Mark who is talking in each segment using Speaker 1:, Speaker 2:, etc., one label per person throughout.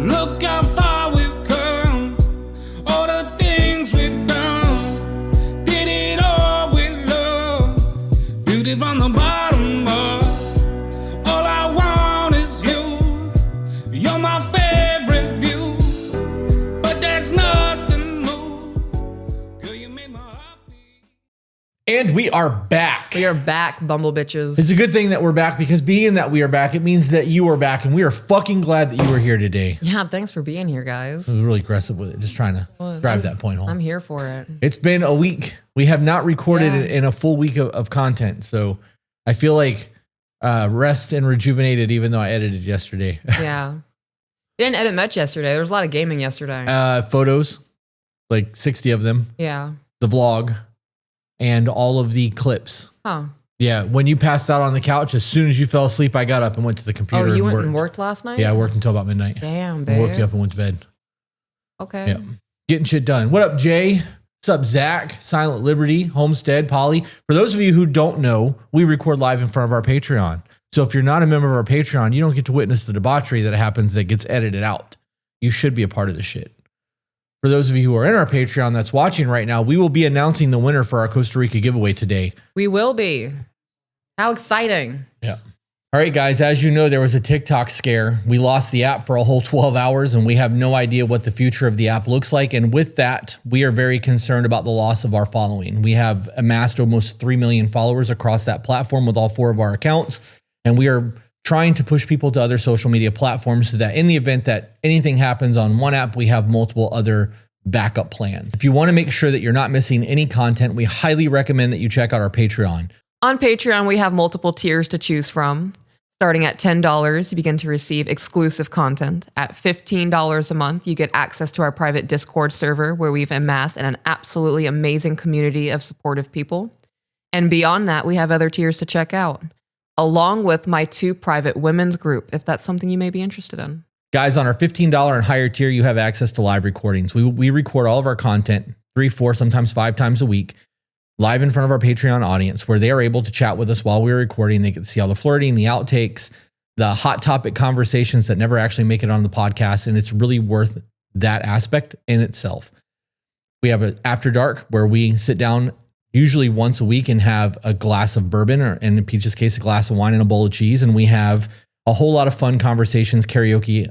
Speaker 1: Look how far we've come, all the things we've done. Did it all with love, beauty from the bottom up. All I want is you, you're my favorite view. But there's nothing more, girl, you make my heart beat.
Speaker 2: And we are back.
Speaker 3: We are back, bumble bitches.
Speaker 2: It's a good thing that we're back, because being that we are back, it means that you are back, and we are fucking glad that you were here today.
Speaker 3: Yeah, thanks for being here, guys.
Speaker 2: I was really aggressive with it, just trying to drive that point home.
Speaker 3: I'm here for it.
Speaker 2: It's been a week. We have not recorded in a full week of content, so I feel like rest and rejuvenated, even though I edited yesterday.
Speaker 3: Yeah. Didn't edit much yesterday. There was a lot of gaming yesterday.
Speaker 2: Photos, like 60 of them.
Speaker 3: Yeah.
Speaker 2: The vlog, and all of the clips.
Speaker 3: Huh.
Speaker 2: Yeah, when you passed out on the couch, as soon as you fell asleep, I got up and went to the computer.
Speaker 3: Oh, you went
Speaker 2: worked.
Speaker 3: and worked last night?
Speaker 2: Yeah, I worked until about midnight.
Speaker 3: Damn,
Speaker 2: I
Speaker 3: babe.
Speaker 2: woke you up and went to bed.
Speaker 3: Okay.
Speaker 2: Yeah, getting shit done. What up, Jay? What's up, Zach? Silent Liberty, Homestead, Polly. For those of you who don't know, we record live in front of our Patreon. So if you're not a member of our Patreon, you don't get to witness the debauchery that happens that gets edited out. You should be a part of this shit. For those of you who are in our Patreon that's watching right now, we will be announcing the winner for our Costa Rica giveaway today.
Speaker 3: We will be. How exciting.
Speaker 2: Yeah. All right, guys, as you know, there was a TikTok scare. We lost the app for a whole 12 hours, and we have no idea what the future of the app looks like. And with that, we are very concerned about the loss of our following. We have amassed almost 3 million followers across that platform with all 4 of our accounts. And we are trying to push people to other social media platforms so that in the event that anything happens on one app, we have multiple other backup plans. If you want to make sure that you're not missing any content, we highly recommend that you check out our Patreon.
Speaker 3: On Patreon, we have multiple tiers to choose from. Starting at $10, you begin to receive exclusive content. At $15 a month, you get access to our private Discord server where we've amassed an absolutely amazing community of supportive people. And beyond that, we have other tiers to check out, along with my 2 private women's group, if that's something you may be interested in.
Speaker 2: Guys, on our $15 and higher tier, you have access to live recordings. We record all of our content 3, 4, sometimes 5 times a week, live in front of our Patreon audience, where they are able to chat with us while we're recording. They get to see all the flirting, the outtakes, the hot topic conversations that never actually make it on the podcast. And it's really worth that aspect in itself. We have an After Dark where we sit down usually once a week and have a glass of bourbon, or in Peach's case, a glass of wine and a bowl of cheese. And we have a whole lot of fun conversations, karaoke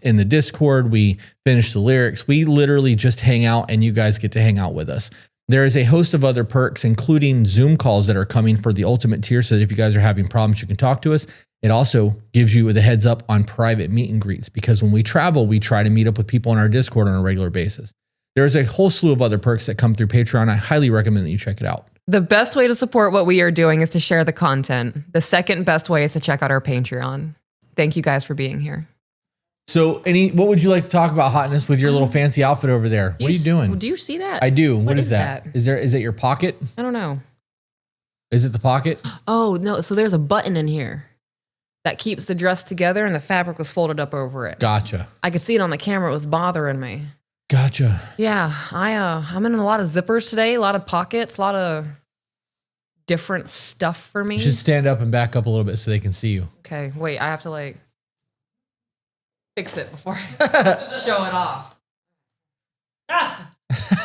Speaker 2: in the Discord. We finish the lyrics. We literally just hang out, and you guys get to hang out with us. There is a host of other perks, including Zoom calls that are coming for the ultimate tier, so that if you guys are having problems, you can talk to us. It also gives you the heads up on private meet and greets, because when we travel, we try to meet up with people on our Discord on a regular basis. There's a whole slew of other perks that come through Patreon. I highly recommend that you check it out.
Speaker 3: The best way to support what we are doing is to share the content. The second best way is to check out our Patreon. Thank you guys for being here.
Speaker 2: So what would you like to talk about, Hotness, with your little fancy outfit over there? What are you doing?
Speaker 3: Do you see that?
Speaker 2: I do. What is that? Is it your pocket?
Speaker 3: I don't know.
Speaker 2: Is it the pocket?
Speaker 3: Oh, no. So there's a button in here that keeps the dress together, and the fabric was folded up over it.
Speaker 2: Gotcha.
Speaker 3: I could see it on the camera. It was bothering me.
Speaker 2: Gotcha.
Speaker 3: Yeah, I'm in a lot of zippers today, a lot of pockets, a lot of different stuff for me.
Speaker 2: You should stand up and back up a little bit so they can see you.
Speaker 3: Okay, wait, I have to fix it before I show it off. Ah!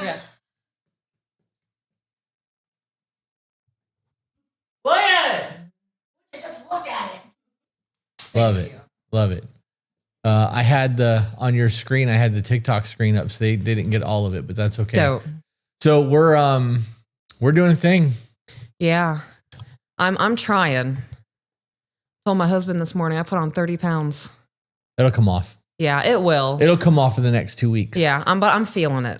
Speaker 3: Yeah. Look at it! Just look at it!
Speaker 2: Love it. Love it. I had on your screen, I had the TikTok screen up, so they didn't get all of it, but that's okay.
Speaker 3: Dope.
Speaker 2: So we're doing a thing.
Speaker 3: Yeah. I'm trying. Told my husband this morning I put on 30 pounds.
Speaker 2: It'll come off.
Speaker 3: Yeah, it will.
Speaker 2: It'll come off in the next 2 weeks.
Speaker 3: Yeah, but I'm feeling it.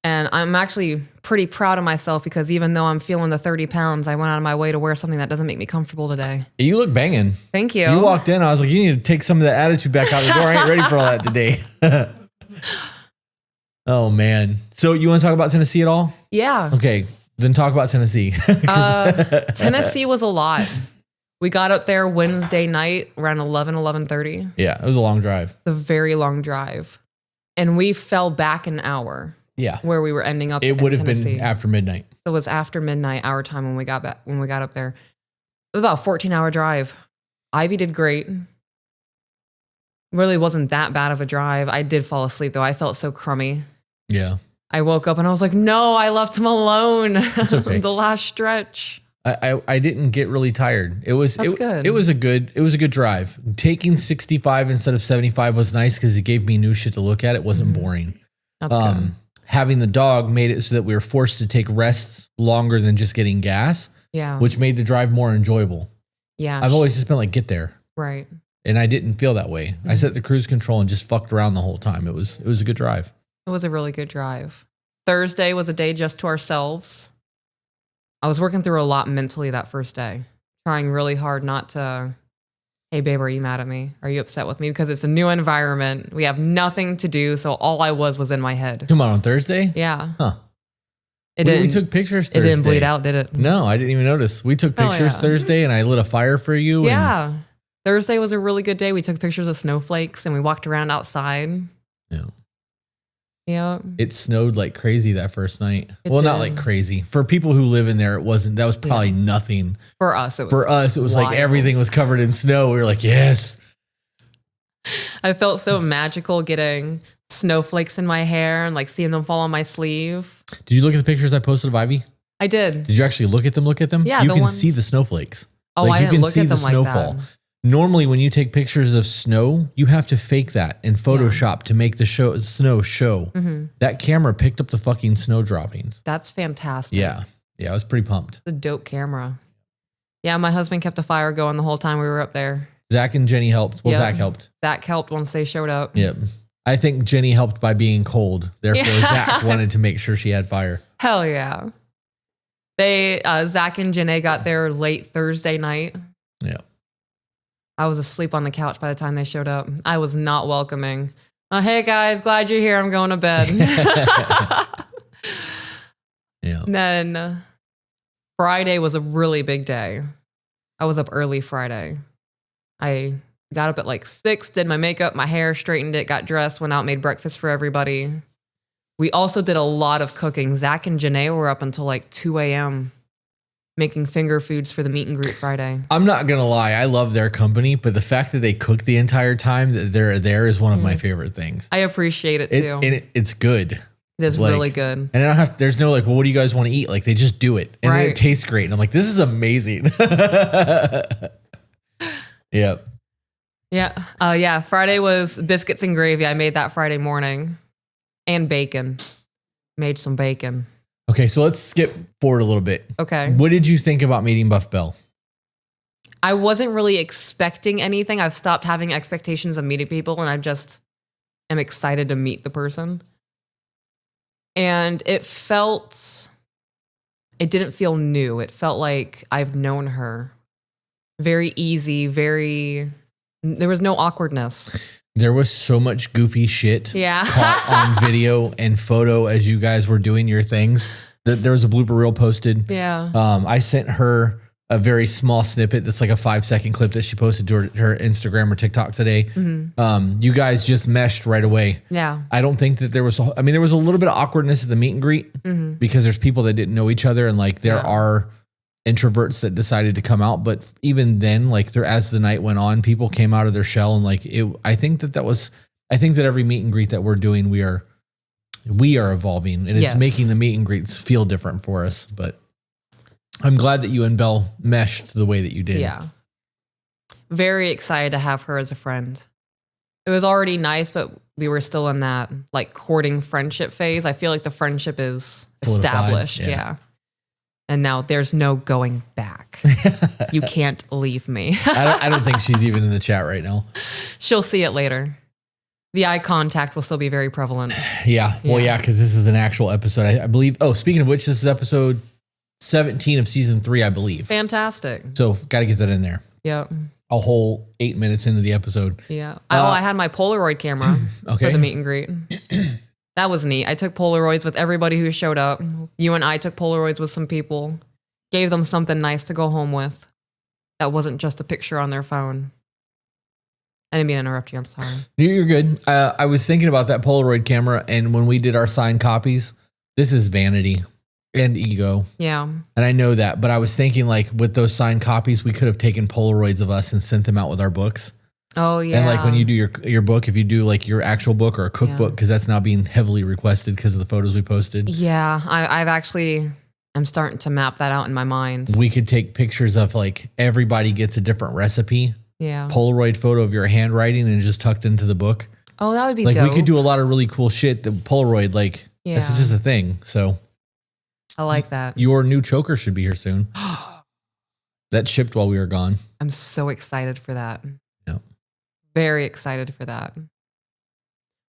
Speaker 3: And I'm actually pretty proud of myself, because even though I'm feeling the 30 pounds, I went out of my way to wear something that doesn't make me comfortable today.
Speaker 2: You look banging.
Speaker 3: Thank you.
Speaker 2: You walked in, I was like, you need to take some of that attitude back out the door. I ain't ready for all that today. Oh, man. So you want to talk about Tennessee at all?
Speaker 3: Yeah.
Speaker 2: Okay, then talk about Tennessee.
Speaker 3: Tennessee was a lot. We got up there Wednesday night around 11:30.
Speaker 2: Yeah, it was a long drive.
Speaker 3: A very long drive. And we fell back an hour.
Speaker 2: Yeah.
Speaker 3: Where we were ending up.
Speaker 2: It would have
Speaker 3: Tennessee.
Speaker 2: been after midnight.
Speaker 3: It was after midnight our time when we got back, when we got up there. It was about a 14-hour drive. Ivy did great. Really wasn't that bad of a drive. I did fall asleep though. I felt so crummy.
Speaker 2: Yeah.
Speaker 3: I woke up and I was like, no, I left him alone.
Speaker 2: That's okay.
Speaker 3: The last stretch.
Speaker 2: I didn't get really tired.
Speaker 3: Good.
Speaker 2: It was a good drive. Taking 65 instead of 75 was nice because it gave me new shit to look at. It wasn't boring.
Speaker 3: That's good.
Speaker 2: Having the dog made it so that we were forced to take rests longer than just getting gas.
Speaker 3: Yeah.
Speaker 2: Which made the drive more enjoyable.
Speaker 3: Yeah.
Speaker 2: I've always just been like, get there.
Speaker 3: Right.
Speaker 2: And I didn't feel that way. I set the cruise control and just fucked around the whole time. It was a good drive.
Speaker 3: It was a really good drive. Thursday was a day just to ourselves. I was working through a lot mentally that first day, trying really hard not to, hey, babe, are you mad at me? Are you upset with me? Because it's a new environment. We have nothing to do. So all I was in my head.
Speaker 2: Come on Thursday?
Speaker 3: Yeah.
Speaker 2: Huh.
Speaker 3: We
Speaker 2: took pictures Thursday.
Speaker 3: It didn't bleed out, did it?
Speaker 2: No, I didn't even notice. We took pictures Thursday and I lit a fire for you.
Speaker 3: Yeah. Thursday was a really good day. We took pictures of snowflakes and we walked around outside.
Speaker 2: Yeah.
Speaker 3: Yeah.
Speaker 2: It snowed like crazy that first night.
Speaker 3: It
Speaker 2: Not
Speaker 3: did.
Speaker 2: like crazy. For people who live in there, it wasn't. That was probably nothing.
Speaker 3: For us, it was
Speaker 2: like everything was covered in snow. We were like, yes.
Speaker 3: I felt so magical getting snowflakes in my hair and like seeing them fall on my sleeve.
Speaker 2: Did you look at the pictures I posted of Ivy?
Speaker 3: I did.
Speaker 2: Did you actually look at them?
Speaker 3: Yeah.
Speaker 2: You can see the snowflakes.
Speaker 3: Oh, I didn't look at them like that.
Speaker 2: Normally, when you take pictures of snow, you have to fake that in Photoshop to make the snow show.
Speaker 3: Mm-hmm.
Speaker 2: That camera picked up the fucking snow droppings.
Speaker 3: That's fantastic.
Speaker 2: Yeah. Yeah, I was pretty pumped.
Speaker 3: It's a dope camera. Yeah, my husband kept a fire going the whole time we were up there.
Speaker 2: Zach and Jenny helped. Well,
Speaker 3: Yep.
Speaker 2: Zach helped.
Speaker 3: Zach helped once they showed up.
Speaker 2: Yep. I think Jenny helped by being cold. Therefore, Zach wanted to make sure she had fire.
Speaker 3: Hell yeah. Zach and Janae got there late Thursday night.
Speaker 2: Yeah.
Speaker 3: I was asleep on the couch by the time they showed up. I was not welcoming. Hey guys, glad you're here. I'm going to bed.
Speaker 2: Yeah.
Speaker 3: And then Friday was a really big day. I was up early Friday. I got up at like 6, did my makeup, my hair, straightened it, got dressed, went out, made breakfast for everybody. We also did a lot of cooking. Zach and Janae were up until like 2 a.m. making finger foods for the meet and greet Friday.
Speaker 2: I'm not going to lie. I love their company, but the fact that they cook the entire time that they're there is one of my favorite things.
Speaker 3: I appreciate it too.
Speaker 2: It's good.
Speaker 3: It is really good.
Speaker 2: And I don't there's no like, well, what do you guys want to eat? Like they just do it. And then it tastes great. And I'm like, this is amazing. Yep.
Speaker 3: Yeah. Friday was biscuits and gravy. I made that Friday morning. And bacon. Made some bacon.
Speaker 2: Okay, so let's skip forward a little bit.
Speaker 3: Okay.
Speaker 2: What did you think about meeting Buff Belle?
Speaker 3: I wasn't really expecting anything. I've stopped having expectations of meeting people and I just am excited to meet the person. And it didn't feel new. It felt like I've known her. Very easy, there was no awkwardness.
Speaker 2: There was so much goofy shit caught on video and photo as you guys were doing your things. There was a blooper reel posted.
Speaker 3: Yeah.
Speaker 2: I sent her a very small snippet that's like a 5-second clip that she posted to her Instagram or TikTok today. Mm-hmm. You guys just meshed right away.
Speaker 3: Yeah.
Speaker 2: I don't think that there was a little bit of awkwardness at the meet and greet because there's people that didn't know each other and like there are introverts that decided to come out, but even then, like as the night went on, people came out of their shell and like it. I think that every meet and greet that we're doing, we are evolving and it's making the meet and greets feel different for us. But I'm glad that you and Belle meshed the way that you did.
Speaker 3: Yeah. Very excited to have her as a friend. It was already nice, but we were still in that like courting friendship phase. I feel like the friendship is established. Yeah. And now there's no going back. You can't leave me.
Speaker 2: I don't think she's even in the chat right now.
Speaker 3: She'll see it later. The eye contact will still be very prevalent.
Speaker 2: Yeah. Well, yeah, because this is an actual episode. I believe. Oh, speaking of which, this is episode 17 of season 3, I believe.
Speaker 3: Fantastic.
Speaker 2: So got to get that in there.
Speaker 3: Yep.
Speaker 2: A whole 8 minutes into the episode.
Speaker 3: Yeah. I had my Polaroid camera for the meet and greet. That was neat. I took Polaroids with everybody who showed up. You and I took Polaroids with some people. Gave them something nice to go home with. That wasn't just a picture on their phone. I didn't mean to interrupt you. I'm sorry.
Speaker 2: You're good. I was thinking about that Polaroid camera, and when we did our signed copies, this is vanity and ego.
Speaker 3: Yeah.
Speaker 2: And I know that, but I was thinking like with those signed copies, we could have taken Polaroids of us and sent them out with our books.
Speaker 3: Oh yeah.
Speaker 2: And like when you do your book, if you do like your actual book or a cookbook, because that's now being heavily requested because of the photos we posted.
Speaker 3: Yeah, I'm starting to map that out in my mind.
Speaker 2: We could take pictures of like everybody gets a different recipe.
Speaker 3: Yeah.
Speaker 2: Polaroid photo of your handwriting and just tucked into the book.
Speaker 3: Oh, that would be
Speaker 2: like
Speaker 3: dope.
Speaker 2: we could do a lot of really cool shit. The Polaroid, like this is just a thing. So
Speaker 3: I like that.
Speaker 2: Your new choker should be here soon. That shipped while we were gone.
Speaker 3: I'm so excited for that.
Speaker 2: Yeah.
Speaker 3: Very excited for that.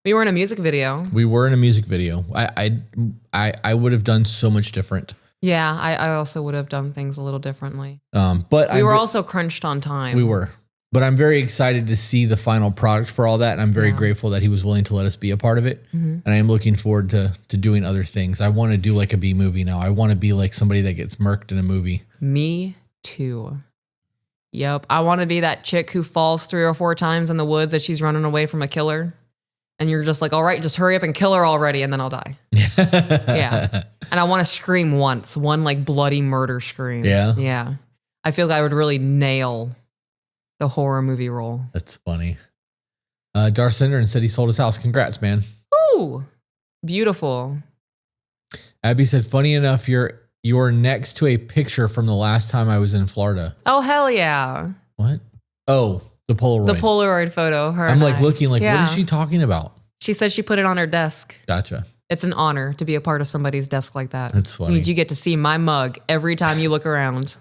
Speaker 3: We were in a music video.
Speaker 2: We were in a music video. I would have done so much different.
Speaker 3: Yeah, I also would have done things a little differently.
Speaker 2: But
Speaker 3: we were also crunched on time.
Speaker 2: We were. But I'm very excited to see the final product for all that. And I'm very grateful that he was willing to let us be a part of it. Mm-hmm. And I am looking forward to doing other things. I want to do like a B movie now. I want to be like somebody that gets murked in a movie.
Speaker 3: Me too. Yep. I want to be that chick who falls 3 or 4 times in the woods as she's running away from a killer. And you're just like, all right, just hurry up and kill her already. And then I'll die. Yeah. And I want to scream once. One like bloody murder scream.
Speaker 2: Yeah.
Speaker 3: Yeah. I feel like I would really nail the horror movie role.
Speaker 2: That's funny. Darth Cinder said he sold his house. Congrats, man.
Speaker 3: Ooh, beautiful.
Speaker 2: Abby said, funny enough, you're next to a picture from the last time I was in Florida.
Speaker 3: Oh, hell yeah.
Speaker 2: What? Oh, the Polaroid.
Speaker 3: The Polaroid photo of her.
Speaker 2: I'm like looking like, what is she talking about?
Speaker 3: She said she put it on her desk.
Speaker 2: Gotcha.
Speaker 3: It's an honor to be a part of somebody's desk like that.
Speaker 2: That's funny.
Speaker 3: Means you get to see my mug every time you look around.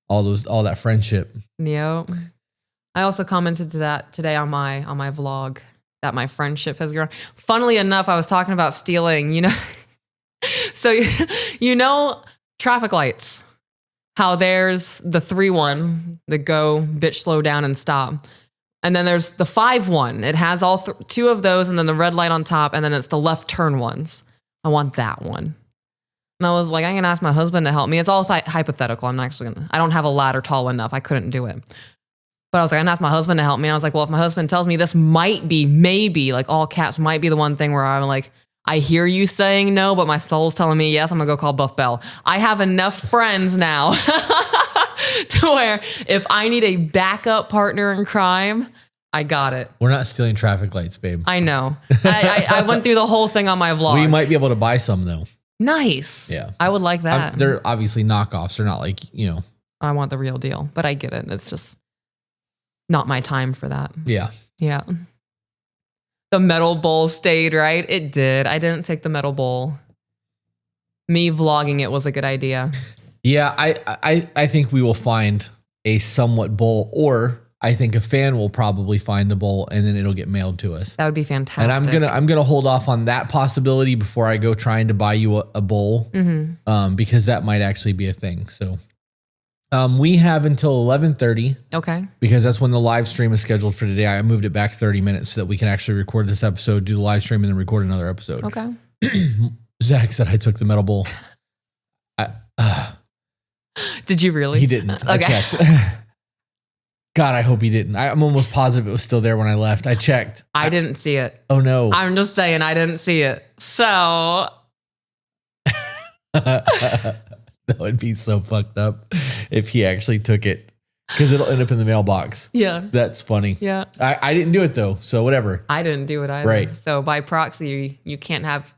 Speaker 2: All that friendship.
Speaker 3: Yep. I also commented to that today on my vlog that my friendship has grown. Funnily enough, I was talking about stealing, So, traffic lights, how there's the 3-1, the go, bitch, slow down and stop. And then there's the 5-1. It has all 2 of those and then the red light on top. And then it's the left turn ones. I want that one. And I was like, I'm going to ask my husband to help me. It's all hypothetical. I don't have a ladder tall enough. I couldn't do it. But I was like, I'm going to ask my husband to help me. I was like, well, if my husband tells me this might be, maybe, like all caps, might be the one thing where I'm like, I hear you saying no, but my soul's telling me yes, I'm going to go call Buff Belle. I have enough friends now to where if I need a backup partner in crime, I got it.
Speaker 2: We're not stealing traffic lights, babe.
Speaker 3: I know. I went through the whole thing on my vlog.
Speaker 2: We might be able to buy some, though.
Speaker 3: Nice.
Speaker 2: Yeah.
Speaker 3: I would like that.
Speaker 2: They're obviously knockoffs. They're not like,
Speaker 3: I want the real deal, but I get it. It's just not my time for that.
Speaker 2: Yeah.
Speaker 3: Yeah. The metal bowl stayed, right? It did. I didn't take the metal bowl. Me vlogging it was a good idea. Yeah,
Speaker 2: I think we will find a somewhat bowl, or I think a fan will probably find the bowl and then it'll get mailed to us.
Speaker 3: That would be fantastic.
Speaker 2: And I'm gonna hold off on that possibility before I go trying to buy you a bowl, because that might actually be a thing. So we have until 11:30.
Speaker 3: Okay.
Speaker 2: Because that's when the live stream is scheduled for today. I moved it back 30 minutes so that we can actually record this episode, do the live stream, and then record another episode.
Speaker 3: Okay.
Speaker 2: Zach said I took the metal bowl.
Speaker 3: Did you really?
Speaker 2: He didn't. I checked. God, I hope he didn't. I'm almost positive it was still there when I left. I checked.
Speaker 3: I didn't see it.
Speaker 2: Oh, no.
Speaker 3: I'm just saying I didn't see it. So.
Speaker 2: That would be so fucked up if he actually took it, because it'll end up in the mailbox.
Speaker 3: Yeah.
Speaker 2: That's funny.
Speaker 3: Yeah.
Speaker 2: I didn't do it, though, so whatever.
Speaker 3: I didn't do it either.
Speaker 2: Right.
Speaker 3: So by proxy, you can't have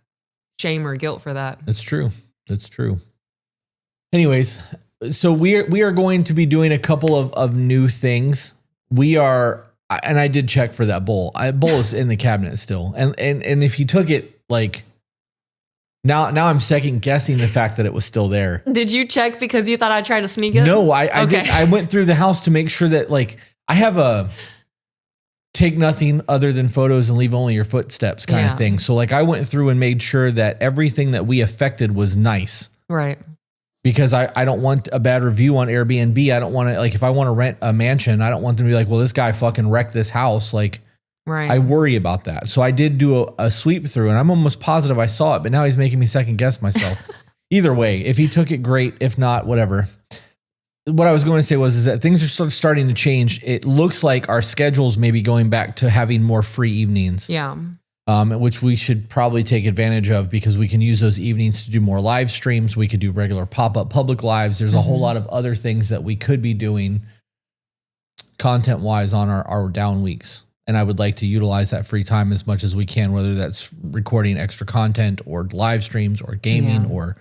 Speaker 3: shame or guilt for that.
Speaker 2: That's true. That's true. Anyways, so we are going to be doing a couple of new things. We are, and I did check for that bowl. Bowl is in the cabinet still. And if he took it, like, now I'm second guessing the fact that it was still there.
Speaker 3: Did you check because you thought I'd try to sneak it?
Speaker 2: No, I did. I went through the house to make sure that, like, I have a take nothing other than photos and leave only your footsteps kind of thing. So, like, I went through and made sure that everything that we affected was nice.
Speaker 3: Right.
Speaker 2: Because I don't want a bad review on Airbnb. I don't want to, like, if I want to rent a mansion, I don't want them to be like, well, this guy fucking wrecked this house. Like,
Speaker 3: right.
Speaker 2: I worry about that. So I did do a sweep through, and I'm almost positive I saw it, but now he's making me second guess myself. Either way, if he took it, great. If not, whatever. What I was going to say is that things are starting to change. It looks like our schedules may be going back to having more free evenings.
Speaker 3: Yeah.
Speaker 2: Which we should probably take advantage of, because we can use those evenings to do more live streams. We could do regular pop-up public lives. There's a whole lot of other things that we could be doing. content wise on our down weeks. And I would like to utilize that free time as much as we can, whether that's recording extra content or live streams or gaming or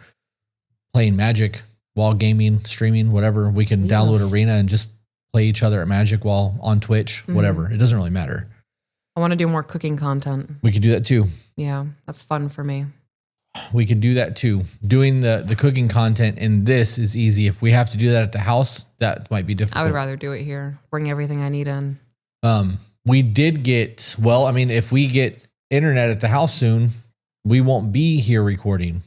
Speaker 2: playing Magic while gaming, streaming, whatever. We can download Arena and just play each other at Magic while on Twitch, whatever. It doesn't really matter.
Speaker 3: I want to do more cooking content.
Speaker 2: We could do that too.
Speaker 3: Yeah, that's fun for me.
Speaker 2: We could do that too. Doing the cooking content in this is easy. If we have to do that at the house, that might be difficult.
Speaker 3: I would rather do it here. Bring everything I need in.
Speaker 2: We did get, well, I mean, if we get internet at the house soon, we won't be here recording.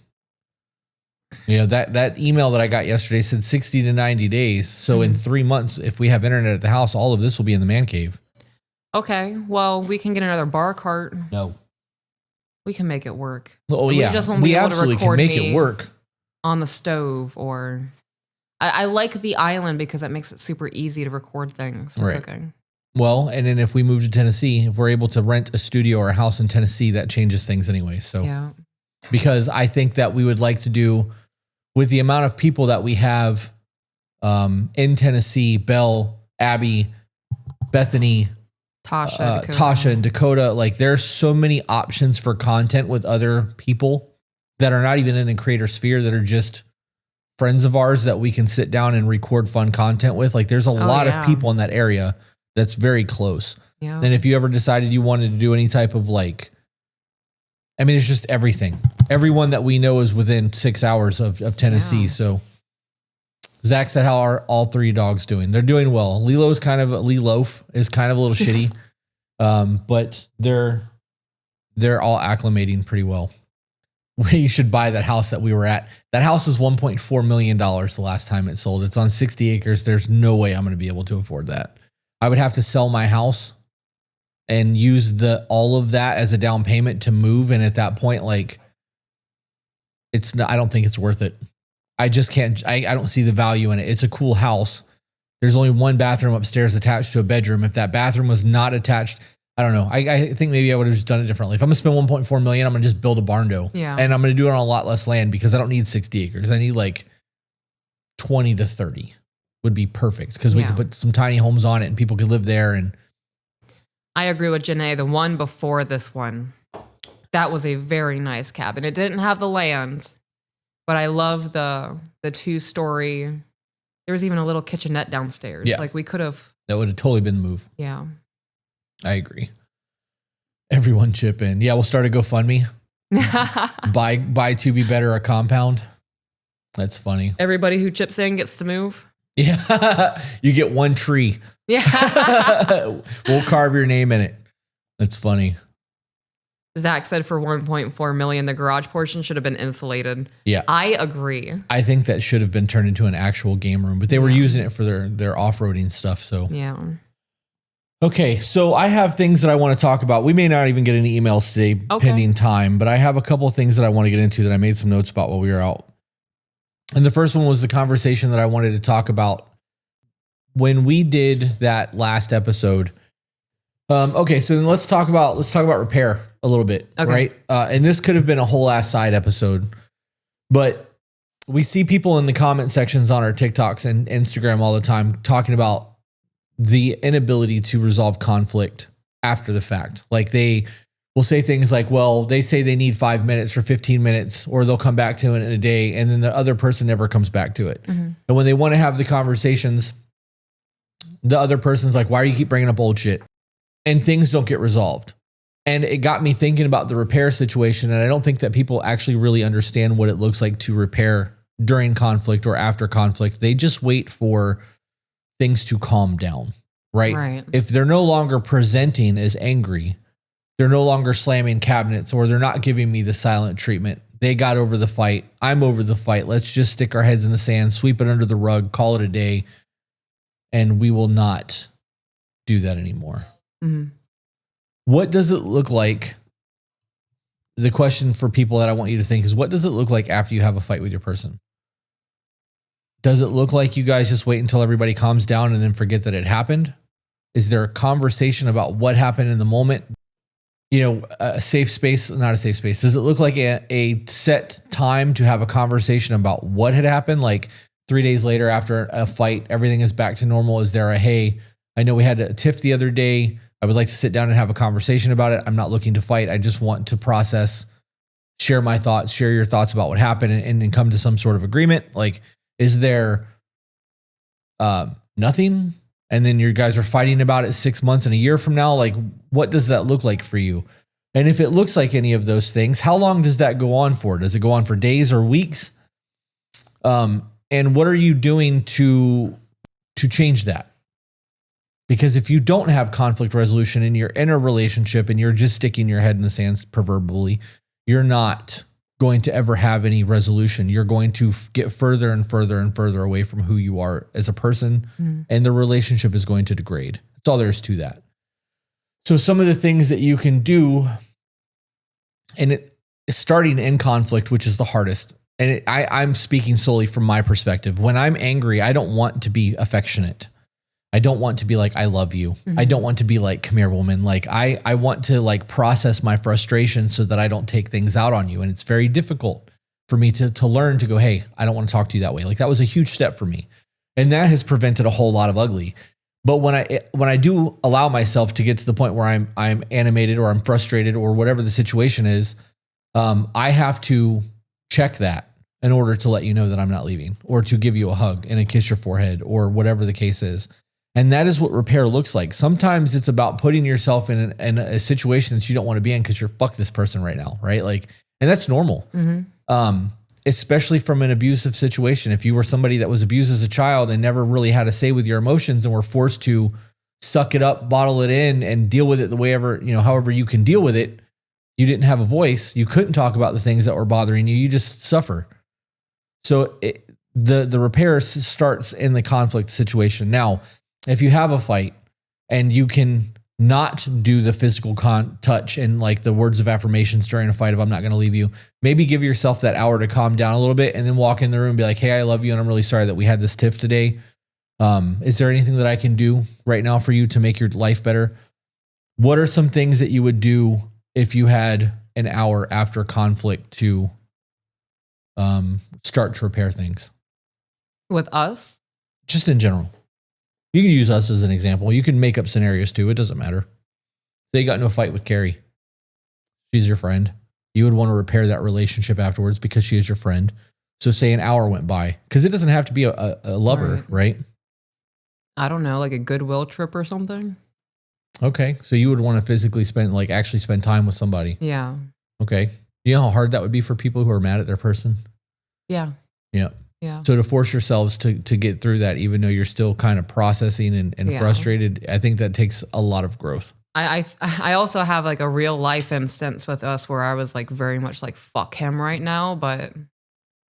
Speaker 2: You know, that email that I got yesterday said 60 to 90 days. So in 3 months, if we have internet at the house, all of this will be in the man cave.
Speaker 3: Okay, well, we can get another bar cart.
Speaker 2: No.
Speaker 3: We can make it work.
Speaker 2: Oh, yeah.
Speaker 3: We just won't be able to record
Speaker 2: can make it work
Speaker 3: on the stove or... I like the island because it makes it super easy to record things for cooking.
Speaker 2: Well, and then if we move to Tennessee, if we're able to rent a studio or a house in Tennessee, that changes things anyway. So, because I think that we would like to do, with the amount of people that we have in Tennessee, Belle, Abby, Bethany, Tasha and Dakota, like there's so many options for content with other people that are not even in the creator sphere that are just friends of ours that we can sit down and record fun content with. Like there's a lot of people in that area that's very close. Yeah. And if you ever decided you wanted to do any type of like, I mean, it's just everything. Everyone that we know is within 6 hours of Tennessee. Yeah. So Zach said, how are all three dogs doing? They're doing well. Lilo is kind of a little shitty. But they're all acclimating pretty well. You should buy that house that we were at. That house is $1.4 million the last time it sold. It's on 60 acres. There's no way I'm going to be able to afford that. I would have to sell my house and use all of that as a down payment to move. And at that point, like I don't think it's worth it. I just can't, I don't see the value in it. It's a cool house. There's only one bathroom upstairs attached to a bedroom. If that bathroom was not attached, I don't know. I think maybe I would have just done it differently. If I'm going to spend $1.4 million, I'm going to just build a barn dough. Yeah. And I'm going to do it on a lot less land because I don't need 60 acres. I need like 20 to 30 would be perfect because we could put some tiny homes on it and people could live there. And
Speaker 3: I agree with Janae. The one before this one, that was a very nice cabin. It didn't have the land, but I love the 2-story. There was even a little kitchenette downstairs. Yeah. Like we could have.
Speaker 2: That would have totally been the move.
Speaker 3: Yeah.
Speaker 2: I agree. Everyone chip in. Yeah, we'll start a GoFundMe. buy To Be Better a compound. That's funny.
Speaker 3: Everybody who chips in gets to move.
Speaker 2: Yeah. You get one tree. Yeah. We'll carve your name in it. That's funny.
Speaker 3: Zach said for $1.4 million, the garage portion should have been insulated.
Speaker 2: Yeah.
Speaker 3: I agree.
Speaker 2: I think that should have been turned into an actual game room, but they were using it for their off-roading stuff. So
Speaker 3: yeah.
Speaker 2: Okay, so I have things that I want to talk about. We may not even get any emails today, pending time, but I have a couple of things that I want to get into that I made some notes about while we were out. And the first one was the conversation that I wanted to talk about when we did that last episode. Okay, so then let's talk about repair a little bit, right? And this could have been a whole ass side episode, but we see people in the comment sections on our TikToks and Instagram all the time talking about the inability to resolve conflict after the fact. Like they will say things like, well, they say they need 5 minutes or 15 minutes, or they'll come back to it in a day. And then the other person never comes back to it. Mm-hmm. And when they want to have the conversations, the other person's like, why do you keep bringing up old shit? And things don't get resolved. And it got me thinking about the repair situation. And I don't think that people actually really understand what it looks like to repair during conflict or after conflict. They just wait for things to calm down, right? If they're no longer presenting as angry, they're no longer slamming cabinets, or they're not giving me the silent treatment. They got over the fight. I'm over the fight. Let's just stick our heads in the sand, sweep it under the rug, call it a day. And we will not do that anymore. Mm-hmm. What does it look like? The question for people that I want you to think is, what does it look like after you have a fight with your person? Does it look like you guys just wait until everybody calms down and then forget that it happened? Is there a conversation about what happened in the moment? You know, a safe space, not a safe space. Does it look like a set time to have a conversation about what had happened? Like 3 days later after a fight, everything is back to normal. Is there a, hey, I know we had a tiff the other day. I would like to sit down and have a conversation about it. I'm not looking to fight. I just want to process, share my thoughts, share your thoughts about what happened and come to some sort of agreement. Like, is there nothing? And then you guys are fighting about it 6 months and a year from now. Like, what does that look like for you? And if it looks like any of those things, how long does that go on for? Does it go on for days or weeks? And what are you doing to change that? Because if you don't have conflict resolution and you're in a relationship and you're just sticking your head in the sand proverbially, you're not going to ever have any resolution. You're going to get further and further and further away from who you are as a person, and the relationship is going to degrade. That's all there is to that. So some of the things that you can do, and it starting in conflict, which is the hardest. And I'm speaking solely from my perspective. When I'm angry, I don't want to be affectionate. I don't want to be like, I love you. I don't want to be like, come here, woman. Like I want to like process my frustration so that I don't take things out on you. And it's very difficult for me to learn to go, hey, I don't want to talk to you that way. Like that was a huge step for me. And that has prevented a whole lot of ugly. But when I do allow myself to get to the point where I'm animated or I'm frustrated or whatever the situation is, I have to check that in order to let you know that I'm not leaving, or to give you a hug and a kiss your forehead or whatever the case is. And that is what repair looks like. Sometimes it's about putting yourself in a situation that you don't want to be in because you're fuck this person right now, right? Like, and that's normal. Especially from an abusive situation. If you were somebody that was abused as a child and never really had a say with your emotions and were forced to suck it up, bottle it in, and deal with it the way ever, however you can deal with it, you didn't have a voice. You couldn't talk about the things that were bothering you. You just suffer. So the repair starts in the conflict situation. Now, if you have a fight and you can not do the physical touch and like the words of affirmations during a fight of I'm not going to leave you, maybe give yourself that hour to calm down a little bit and then walk in the room and be like, hey, I love you and I'm really sorry that we had this tiff today. Is there anything that I can do right now for you to make your life better? What are some things that you would do if you had an hour after conflict to start to repair things?
Speaker 3: With us?
Speaker 2: Just in general. You can use us as an example. You can make up scenarios too. It doesn't matter. Say you got into a fight with Carrie. She's your friend. You would want to repair that relationship afterwards because she is your friend. So say an hour went by, because it doesn't have to be a lover, right?
Speaker 3: I don't know, like a goodwill trip or something.
Speaker 2: Okay. So you would want to physically actually spend time with somebody.
Speaker 3: Yeah.
Speaker 2: Okay. You know how hard that would be for people who are mad at their person?
Speaker 3: Yeah.
Speaker 2: Yeah.
Speaker 3: Yeah.
Speaker 2: So to force yourselves to get through that, even though you're still kind of processing and frustrated, I think that takes a lot of growth.
Speaker 3: I also have like a real life instance with us where I was like very much like, fuck him right now, but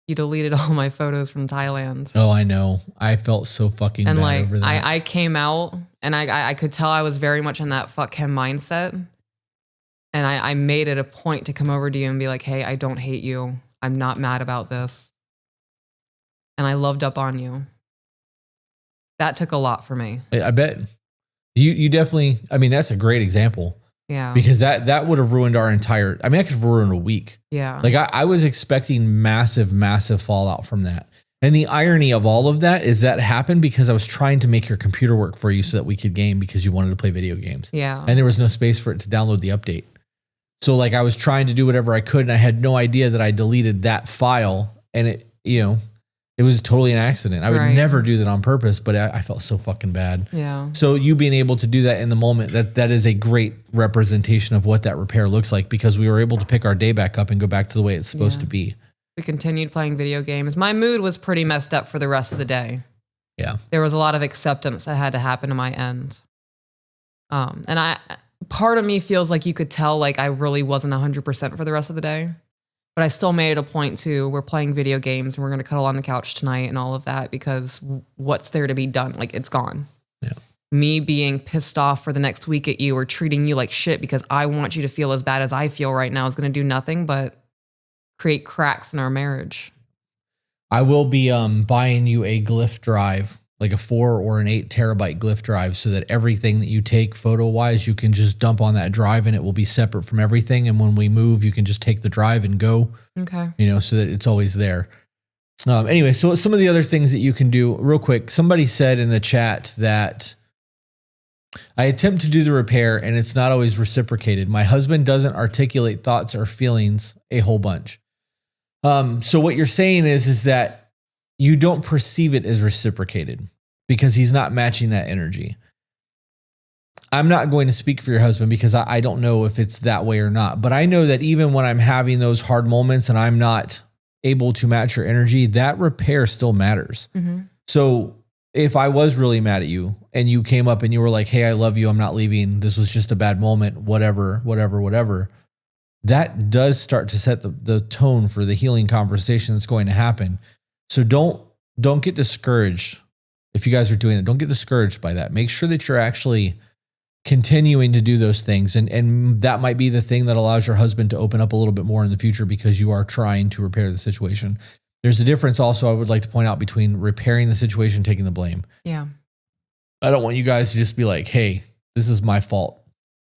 Speaker 3: he deleted all my photos from Thailand.
Speaker 2: Oh, I know. I felt so fucking bad over that.
Speaker 3: I came out and I could tell I was very much in that fuck him mindset. And I made it a point to come over to you and be like, hey, I don't hate you. I'm not mad about this. And I loved up on you. That took a lot for me.
Speaker 2: I bet. You definitely, I mean, that's a great example.
Speaker 3: Yeah.
Speaker 2: Because that would have ruined our entire, I mean, I could have ruined a week.
Speaker 3: Yeah.
Speaker 2: Like I was expecting massive, massive fallout from that. And the irony of all of that is that happened because I was trying to make your computer work for you so that we could game because you wanted to play video games.
Speaker 3: Yeah.
Speaker 2: And there was no space for it to download the update. So like I was trying to do whatever I could and I had no idea that I deleted that file, and it was totally an accident. I would never do that on purpose, but I felt so fucking bad.
Speaker 3: Yeah.
Speaker 2: So you being able to do that in the moment, that is a great representation of what that repair looks like, because we were able to pick our day back up and go back to the way it's supposed to be.
Speaker 3: We continued playing video games. My mood was pretty messed up for the rest of the day.
Speaker 2: Yeah.
Speaker 3: There was a lot of acceptance that had to happen to my end. And part of me feels like you could tell like I really wasn't 100% for the rest of the day. But I still made it a point to, we're playing video games and we're going to cuddle on the couch tonight and all of that, because what's there to be done? Like, it's gone.
Speaker 2: Yeah.
Speaker 3: Me being pissed off for the next week at you or treating you like shit because I want you to feel as bad as I feel right now is going to do nothing but create cracks in our marriage.
Speaker 2: I will be buying you a glyph drive, like a 4 or an 8 terabyte glyph drive, so that everything that you take photo wise, you can just dump on that drive and it will be separate from everything. And when we move, you can just take the drive and go,
Speaker 3: okay,
Speaker 2: so that it's always there. Anyway, so some of the other things that you can do real quick. Somebody said in the chat that I attempt to do the repair and it's not always reciprocated. My husband doesn't articulate thoughts or feelings a whole bunch. So what you're saying is that you don't perceive it as reciprocated because he's not matching that energy. I'm not going to speak for your husband because I don't know if it's that way or not. But I know that even when I'm having those hard moments and I'm not able to match your energy, that repair still matters. Mm-hmm. So if I was really mad at you and you came up and you were like, hey, I love you, I'm not leaving, this was just a bad moment, whatever, that does start to set the tone for the healing conversation that's going to happen. So don't get discouraged. If you guys are doing it, don't get discouraged by that. Make sure that you're actually continuing to do those things. And that might be the thing that allows your husband to open up a little bit more in the future because you are trying to repair the situation. There's a difference also I would like to point out between repairing the situation and taking the blame.
Speaker 3: Yeah.
Speaker 2: I don't want you guys to just be like, hey, this is my fault.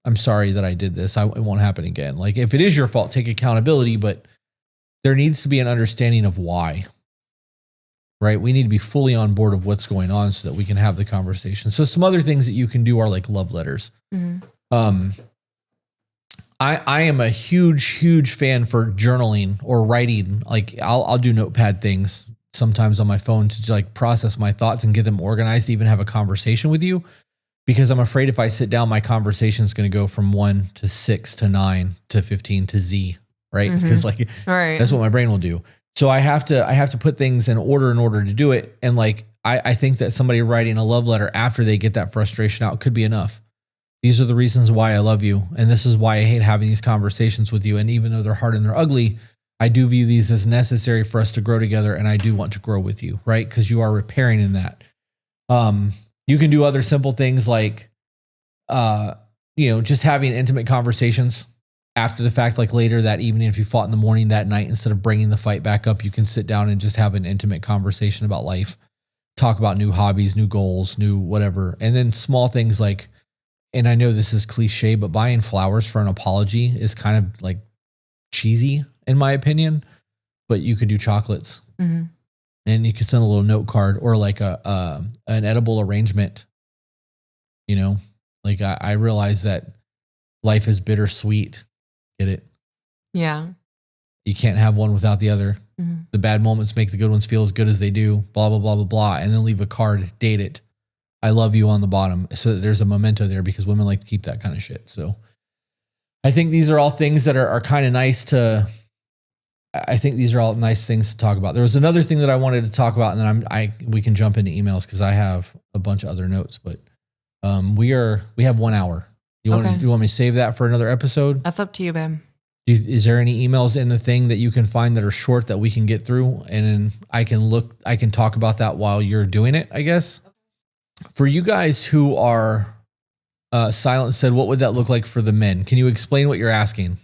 Speaker 2: I'm sorry that I did this. It won't happen again. Like if it is your fault, take accountability, but there needs to be an understanding of why. Right? We need to be fully on board of what's going on so that we can have the conversation. So some other things that you can do are like love letters. Mm-hmm. I am a huge fan for journaling or writing. Like I'll do notepad things sometimes on my phone to like process my thoughts and get them organized to even have a conversation with you, because I'm afraid if I sit down, my conversation is going to go from 1 to 6 to 9 to 15 to Z, right? Mm-hmm. Because like that's what my brain will do. So I have to put things in order to do it. And like, I think that somebody writing a love letter after they get that frustration out could be enough. These are the reasons why I love you. And this is why I hate having these conversations with you. And even though they're hard and they're ugly, I do view these as necessary for us to grow together. And I do want to grow with you, right? Because you are repairing in that. You can do other simple things like, just having intimate conversations after the fact, like later that evening, if you fought in the morning that night, instead of bringing the fight back up, you can sit down and just have an intimate conversation about life, talk about new hobbies, new goals, new whatever. And then small things like, and I know this is cliche, but buying flowers for an apology is kind of like cheesy in my opinion, but you could do chocolates. Mm-hmm. And you could send a little note card or like an edible arrangement. Like I realize that life is bittersweet. Get it?
Speaker 3: Yeah.
Speaker 2: You can't have one without the other. Mm-hmm. The bad moments make the good ones feel as good as they do, blah, blah, blah, blah, blah. And then leave a card, date it. I love you on the bottom. So that there's a memento there because women like to keep that kind of shit. So I think these are all things that are kind of nice these are all nice things to talk about. There was another thing that I wanted to talk about, and then we can jump into emails because I have a bunch of other notes, but we have 1 hour. Do you want me to save that for another episode?
Speaker 3: That's up to you, babe.
Speaker 2: Is there any emails in the thing that you can find that are short that we can get through? And then I can talk about that while you're doing it, I guess. For you guys who are Silent said, what would that look like for the men? Can you explain what you're asking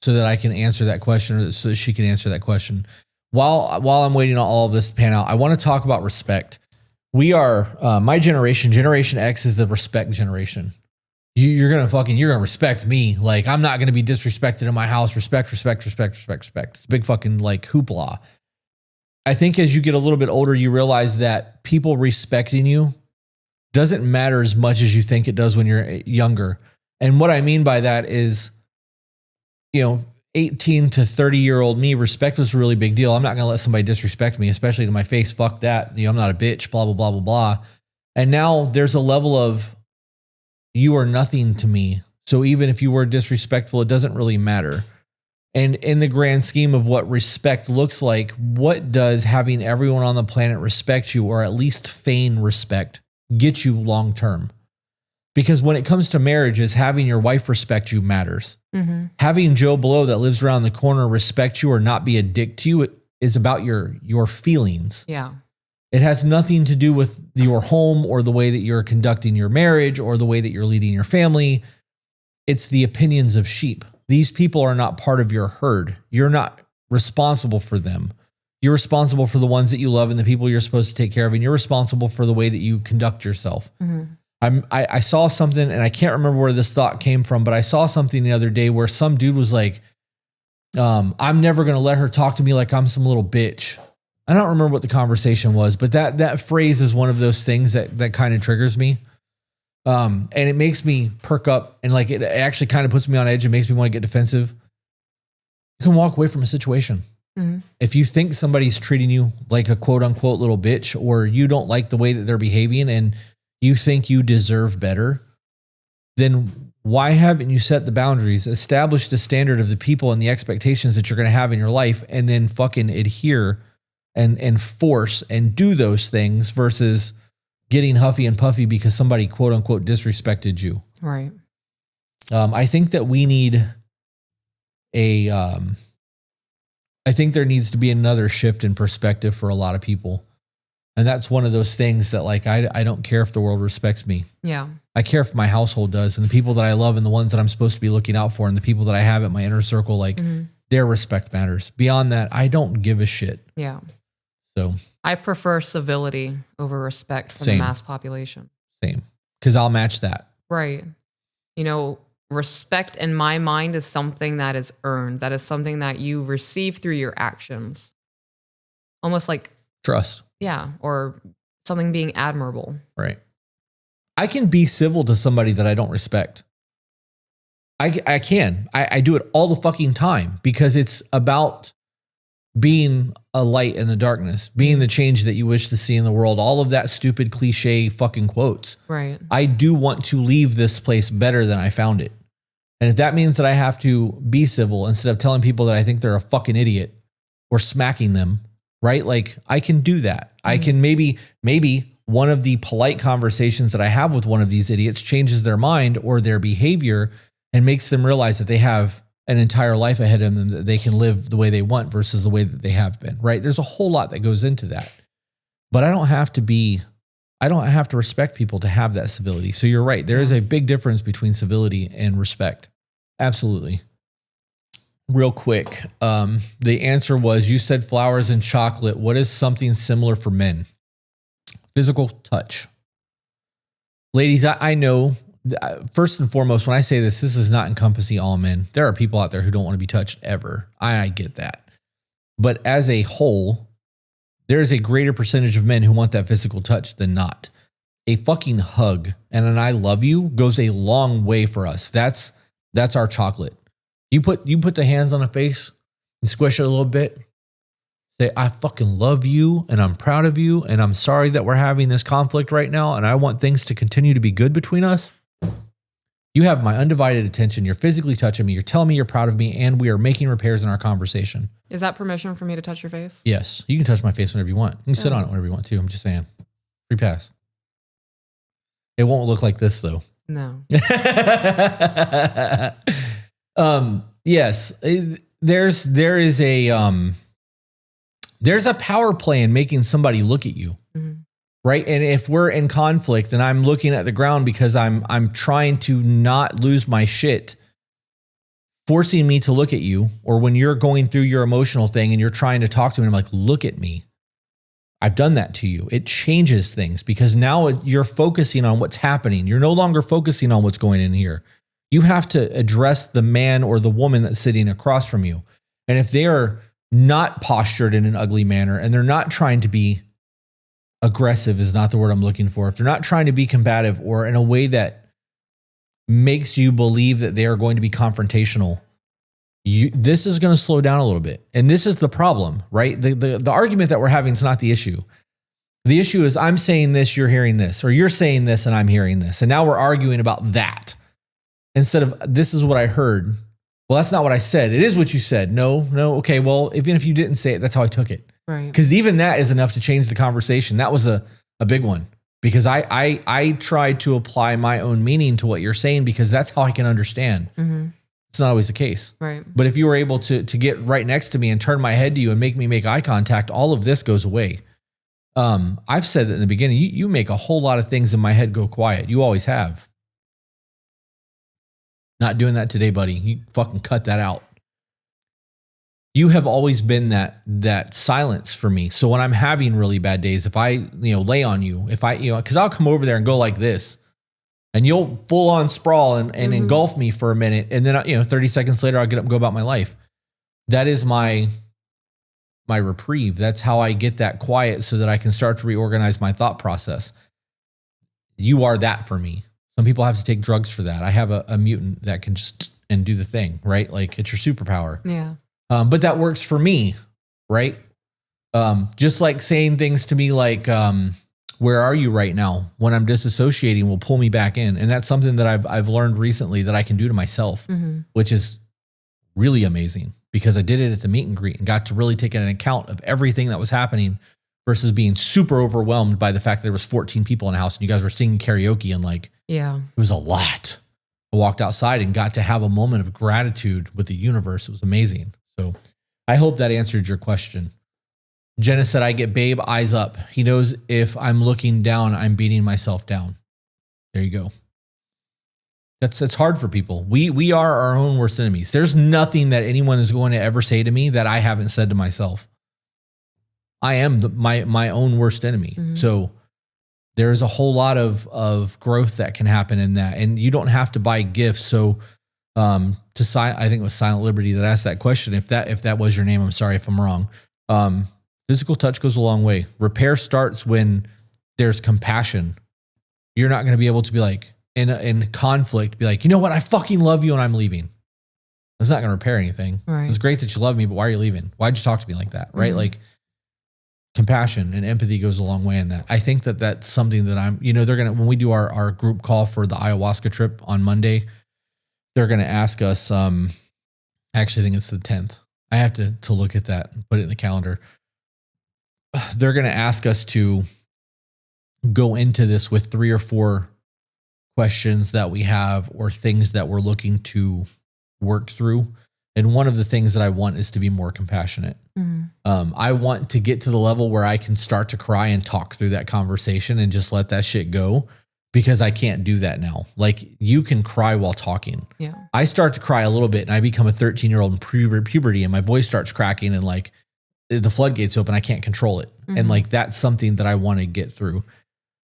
Speaker 2: so that I can answer that question, or so that she can answer that question? While I'm waiting on all of this to pan out, I want to talk about respect. We are, my Generation X is the respect generation. You're going to respect me. Like, I'm not going to be disrespected in my house. Respect. It's a big fucking like hoopla. I think as you get a little bit older, you realize that people respecting you doesn't matter as much as you think it does when you're younger. And what I mean by that is, 18 to 30-year-old me, respect was a really big deal. I'm not going to let somebody disrespect me, especially to my face. Fuck that. I'm not a bitch, blah, blah, blah, blah, blah. And now there's a level of, you are nothing to me. So even if you were disrespectful, it doesn't really matter. And in the grand scheme of what respect looks like, what does having everyone on the planet respect you, or at least feign respect, get you long term? Because when it comes to marriages, having your wife respect you matters. Mm-hmm. Having Joe Blow that lives around the corner respect you or not be a dick to you is about your feelings.
Speaker 3: Yeah.
Speaker 2: It has nothing to do with your home or the way that you're conducting your marriage or the way that you're leading your family. It's the opinions of sheep. These people are not part of your herd. You're not responsible for them. You're responsible for the ones that you love and the people you're supposed to take care of. And you're responsible for the way that you conduct yourself. Mm-hmm. I saw something, and I can't remember where this thought came from, but I saw something the other day where some dude was like, I'm never going to let her talk to me like I'm some little bitch. I don't remember what the conversation was, but that phrase is one of those things that kind of triggers me. And it makes me perk up, and like it actually kind of puts me on edge and makes me want to get defensive. You can walk away from a situation. Mm-hmm. If you think somebody's treating you like a quote unquote little bitch, or you don't like the way that they're behaving and you think you deserve better, then why haven't you set the boundaries, established the standard of the people and the expectations that you're going to have in your life, and then fucking adhere and force and do those things versus getting huffy and puffy because somebody quote unquote disrespected you.
Speaker 3: Right.
Speaker 2: I think that we need I think there needs to be another shift in perspective for a lot of people. And that's one of those things that like, I don't care if the world respects me.
Speaker 3: Yeah.
Speaker 2: I care if my household does, and the people that I love and the ones that I'm supposed to be looking out for and the people that I have at my inner circle, like their respect matters. Beyond that, I don't give a shit.
Speaker 3: Yeah.
Speaker 2: So
Speaker 3: I prefer civility over respect from
Speaker 2: Same.
Speaker 3: the mass population.
Speaker 2: Same. Because I'll match that.
Speaker 3: Right. You know, respect in my mind is something that is earned. That is something that you receive through your actions. Almost like
Speaker 2: Trust.
Speaker 3: yeah, or something being admirable.
Speaker 2: Right. I can be civil to somebody that I don't respect. I can. I do it all the fucking time because it's about being a light in the darkness, being the change that you wish to see in the world. All of that stupid cliche fucking quotes.
Speaker 3: Right.
Speaker 2: I do want to leave this place better than I found it. And if that means that I have to be civil instead of telling people that I think they're a fucking idiot or smacking them, right? Like I can do that. I can maybe one of the polite conversations that I have with one of these idiots changes their mind or their behavior and makes them realize that they have an entire life ahead of them, that they can live the way they want versus the way that they have been, right? There's a whole lot that goes into that. But I don't have to respect people to have that civility. So you're right. There is a big difference between civility and respect. Absolutely. Real quick. The answer was, you said flowers and chocolate. What is something similar for men? Physical touch. Ladies, I know, first and foremost, when I say this is not encompassing all men. There are people out there who don't want to be touched ever. I get that. But as a whole, there is a greater percentage of men who want that physical touch than not. A fucking hug and an I love you goes a long way for us. That's our chocolate. You put the hands on the face and squish it a little bit. Say, I fucking love you and I'm proud of you and I'm sorry that we're having this conflict right now and I want things to continue to be good between us. You have my undivided attention. You're physically touching me. You're telling me you're proud of me and we are making repairs in our conversation.
Speaker 3: Is that permission for me to touch your face?
Speaker 2: Yes. You can touch my face whenever you want. You can sit on it whenever you want to. I'm just saying. Free pass. It won't look like this though.
Speaker 3: No.
Speaker 2: Yes, there's a power play in making somebody look at you, right? And if we're in conflict and I'm looking at the ground because I'm trying to not lose my shit, forcing me to look at you, or when you're going through your emotional thing and you're trying to talk to me, and I'm like, look at me. I've done that to you. It changes things because now you're focusing on what's happening. You're no longer focusing on what's going in here. You have to address the man or the woman that's sitting across from you. And if they are not postured in an ugly manner and they're not trying to be aggressive is not the word I'm looking for. If they're not trying to be combative or in a way that makes you believe that they are going to be confrontational, this is going to slow down a little bit. And this is the problem, right? The argument that we're having is not the issue. The issue is I'm saying this, you're hearing this, or you're saying this and I'm hearing this. And now we're arguing about that instead of this is what I heard. Well, that's not what I said. It is what you said. No. Okay. Well, even if you didn't say it, that's how I took it.
Speaker 3: Right.
Speaker 2: Because even that is enough to change the conversation. That was a big one because I tried to apply my own meaning to what you're saying because that's how I can understand. Mm-hmm. It's not always the case.
Speaker 3: Right.
Speaker 2: But if you were able to get right next to me and turn my head to you and make me make eye contact, all of this goes away. I've said that in the beginning, you make a whole lot of things in my head go quiet. You always have. Not doing that today, buddy. You fucking cut that out. You have always been that silence for me. So when I'm having really bad days, if I, lay on you, because I'll come over there and go like this and you'll full on sprawl and engulf me for a minute. And then, 30 seconds later, I'll get up and go about my life. That is my reprieve. That's how I get that quiet so that I can start to reorganize my thought process. You are that for me. Some people have to take drugs for that. I have a mutant that can just and do the thing, right? Like it's your superpower.
Speaker 3: Yeah.
Speaker 2: But that works for me, right? Just like saying things to me like, where are you right now? When I'm disassociating will pull me back in. And that's something that I've learned recently that I can do to myself, which is really amazing because I did it at the meet and greet and got to really take an account of everything that was happening versus being super overwhelmed by the fact that there was 14 people in the house and you guys were singing karaoke and like,
Speaker 3: yeah,
Speaker 2: it was a lot. I walked outside and got to have a moment of gratitude with the universe. It was amazing. So I hope that answered your question. Jenna said, I get babe eyes up. He knows if I'm looking down, I'm beating myself down. There you go. It's hard for people. We are our own worst enemies. There's nothing that anyone is going to ever say to me that I haven't said to myself. I am my own worst enemy. So there's a whole lot of growth that can happen in that. And you don't have to buy gifts. So I think it was Silent Liberty that asked that question. If that was your name, I'm sorry if I'm wrong. Physical touch goes a long way. Repair starts when there's compassion. You're not going to be able to be like in conflict, be like, you know what? I fucking love you and I'm leaving. It's not going to repair anything.
Speaker 3: Right.
Speaker 2: It's great that you love me, but why are you leaving? Why'd you talk to me like that? Right. Like compassion and empathy goes a long way in that. I think that that's something that they're going to, when we do our group call for the ayahuasca trip on Monday, they're going to ask us, I actually think it's the 10th. I have to look at that and put it in the calendar. They're going to ask us to go into this with 3 or 4 questions that we have or things that we're looking to work through. And one of the things that I want is to be more compassionate. I want to get to the level where I can start to cry and talk through that conversation and just let that shit go because I can't do that now. Like you can cry while talking.
Speaker 3: Yeah.
Speaker 2: I start to cry a little bit and I become a 13-year-old in puberty and my voice starts cracking and like the floodgates open. I can't control it. And like, that's something that I want to get through,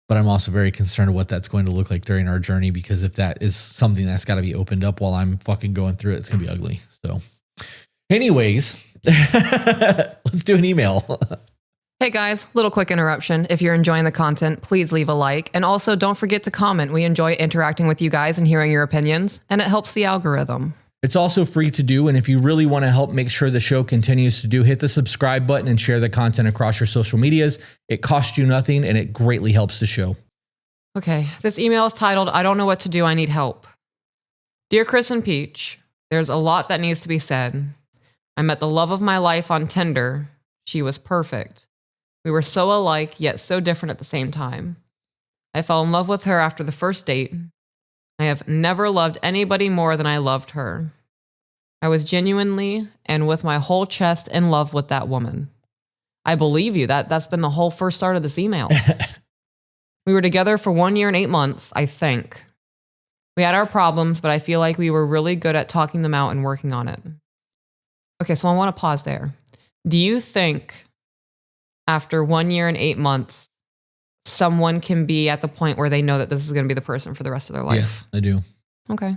Speaker 2: but I'm also very concerned of what that's going to look like during our journey, because if that is something that's got to be opened up while I'm fucking going through it, it's going to be ugly. So anyways, let's do an email.
Speaker 3: Hey guys, little quick interruption. If you're enjoying the content, please leave a like. And also don't forget to comment. We enjoy interacting with you guys and hearing your opinions, and it helps the algorithm.
Speaker 2: It's also free to do. And if you really want to help make sure the show continues to do, hit the subscribe button and share the content across your social medias. It costs you nothing and it greatly helps the show.
Speaker 3: Okay, this email is titled, I don't know what to do, I need help. Dear Chris and Peach, there's a lot that needs to be said. I met the love of my life on Tinder. She was perfect. We were so alike, yet so different at the same time. I fell in love with her after the first date. I have never loved anybody more than I loved her. I was genuinely and with my whole chest in love with that woman. I believe you. That's been the whole first start of this email. We were together for 1 year and 8 months, I think. We had our problems, but I feel like we were really good at talking them out and working on it. Okay, so I want to pause there. Do you think after 1 year and 8 months, someone can be at the point where they know that this is going to be the person for the rest of their life?
Speaker 2: Yes, I do.
Speaker 3: Okay.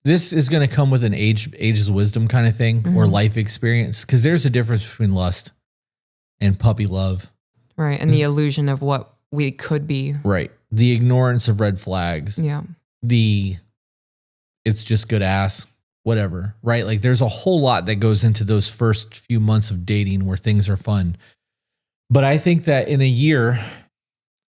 Speaker 2: This is going to come with an age's wisdom kind of thing or life experience, because there's a difference between lust and puppy love.
Speaker 3: Right. And the illusion of what we could be.
Speaker 2: Right. The ignorance of red flags.
Speaker 3: Yeah.
Speaker 2: It's just good ass, whatever. Right. Like there's a whole lot that goes into those first few months of dating where things are fun. But I think that in a year,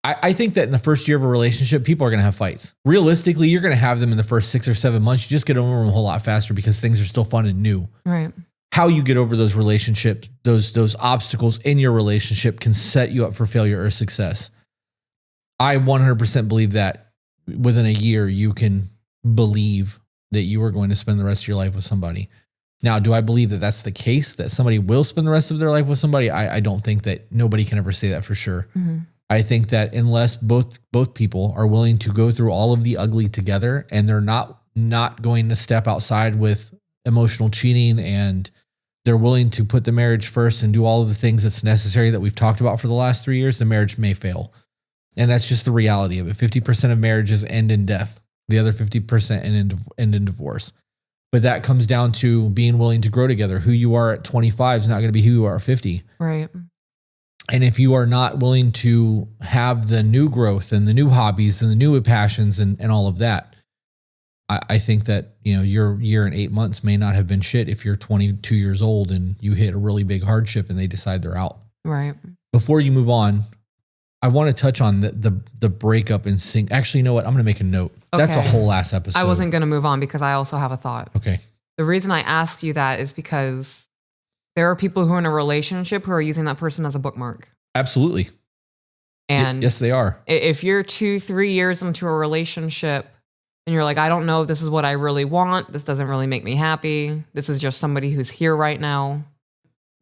Speaker 2: I think that in the first year of a relationship, people are going to have fights. Realistically, you're going to have them in the first 6 or 7 months. You just get over them a whole lot faster because things are still fun and new.
Speaker 3: Right.
Speaker 2: How you get over those relationships, those obstacles in your relationship can set you up for failure or success. I 100% believe that within a year, you can believe that you are going to spend the rest of your life with somebody. Now, do I believe that that's the case, that somebody will spend the rest of their life with somebody? I don't think that. Nobody can ever say that for sure. I think that unless both people are willing to go through all of the ugly together and they're not going to step outside with emotional cheating and they're willing to put the marriage first and do all of the things that's necessary that we've talked about for the last 3 years, the marriage may fail. And that's just the reality of it. 50% of marriages end in death. The other 50% end in divorce. But that comes down to being willing to grow together. Who you are at 25 is not going to be who you are at 50.
Speaker 3: Right.
Speaker 2: And if you are not willing to have the new growth and the new hobbies and the new passions and all of that, I think that, your year and 8 months may not have been shit if you're 22 years old and you hit a really big hardship and they decide they're out.
Speaker 3: Right.
Speaker 2: Before you move on, I want to touch on the breakup and sync. Actually, you know what? I'm going to make a note. Okay. That's a whole ass episode.
Speaker 3: I wasn't going to move on because I also have a thought.
Speaker 2: Okay.
Speaker 3: The reason I asked you that is because there are people who are in a relationship who are using that person as a bookmark.
Speaker 2: Absolutely.
Speaker 3: And
Speaker 2: yes, they are.
Speaker 3: If you're 2-3 years into a relationship and you're like, I don't know if this is what I really want. This doesn't really make me happy. This is just somebody who's here right now.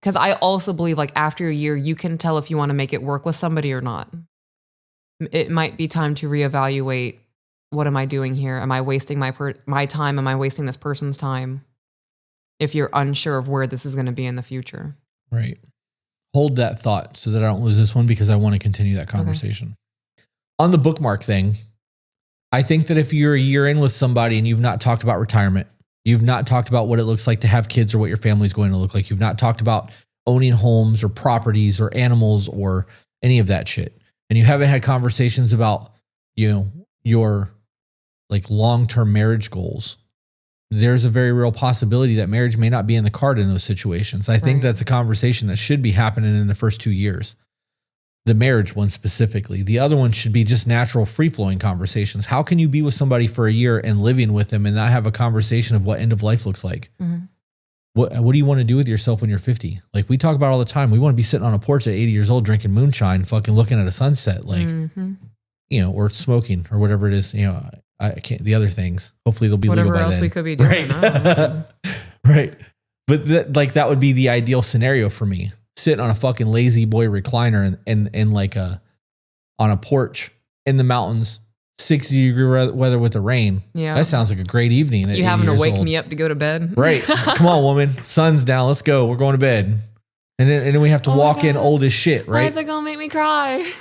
Speaker 3: Because I also believe like after a year, you can tell if you want to make it work with somebody or not. It might be time to reevaluate. What am I doing here? Am I wasting my time? Am I wasting this person's time? If you're unsure of where this is going to be in the future.
Speaker 2: Right. Hold that thought so that I don't lose this one because I want to continue that conversation. Okay. On the bookmark thing, I think that if you're a year in with somebody and you've not talked about retirement, you've not talked about what it looks like to have kids or what your family's going to look like, you've not talked about owning homes or properties or animals or any of that shit, and you haven't had conversations about, your like long-term marriage goals, there's a very real possibility that marriage may not be in the card in those situations. I think that's a conversation that should be happening in the first 2 years. The marriage one specifically. The other one should be just natural, free-flowing conversations. How can you be with somebody for a year and living with them and not have a conversation of what end of life looks like? Mm-hmm. What do you want to do with yourself when you're 50? Like we talk about all the time. We want to be sitting on a porch at 80 years old drinking moonshine, fucking looking at a sunset, like, or smoking or whatever it is. I can't. The other things. Hopefully they'll be legal by then. Whatever else
Speaker 3: we could be doing.
Speaker 2: Right. Right. But that would be the ideal scenario for me. Sitting on a fucking lazy boy recliner and like on a porch in the mountains, 60-degree weather with the rain. Yeah. That sounds like a great evening.
Speaker 3: You having to wake me up to go to bed?
Speaker 2: Right. Come on, woman. Sun's down. Let's go. We're going to bed. And then we have to walk in old as shit, right?
Speaker 3: Why is it going to make me cry?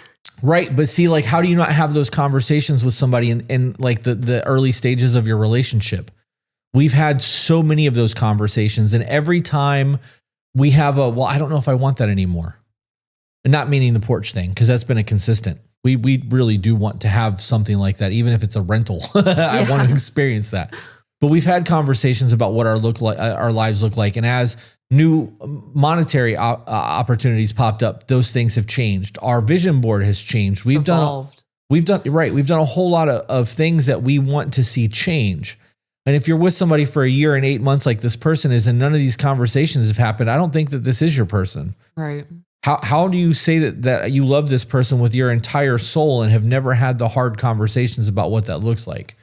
Speaker 2: Right. But see, like, how do you not have those conversations with somebody in like the early stages of your relationship? We've had so many of those conversations, and every time we have I don't know if I want that anymore. And not meaning the porch thing, because that's been a consistent. We really do want to have something like that, even if it's a rental. I want to experience that. But we've had conversations about what our lives look like. And as new monetary opportunities popped up, those things have changed. Our vision board has changed. We've done a whole lot of things that we want to see change. And if you're with somebody for a year and 8 months like this person is, and none of these conversations have happened, I don't think that this is your person.
Speaker 3: Right.
Speaker 2: How do you say that you love this person with your entire soul and have never had the hard conversations about what that looks like?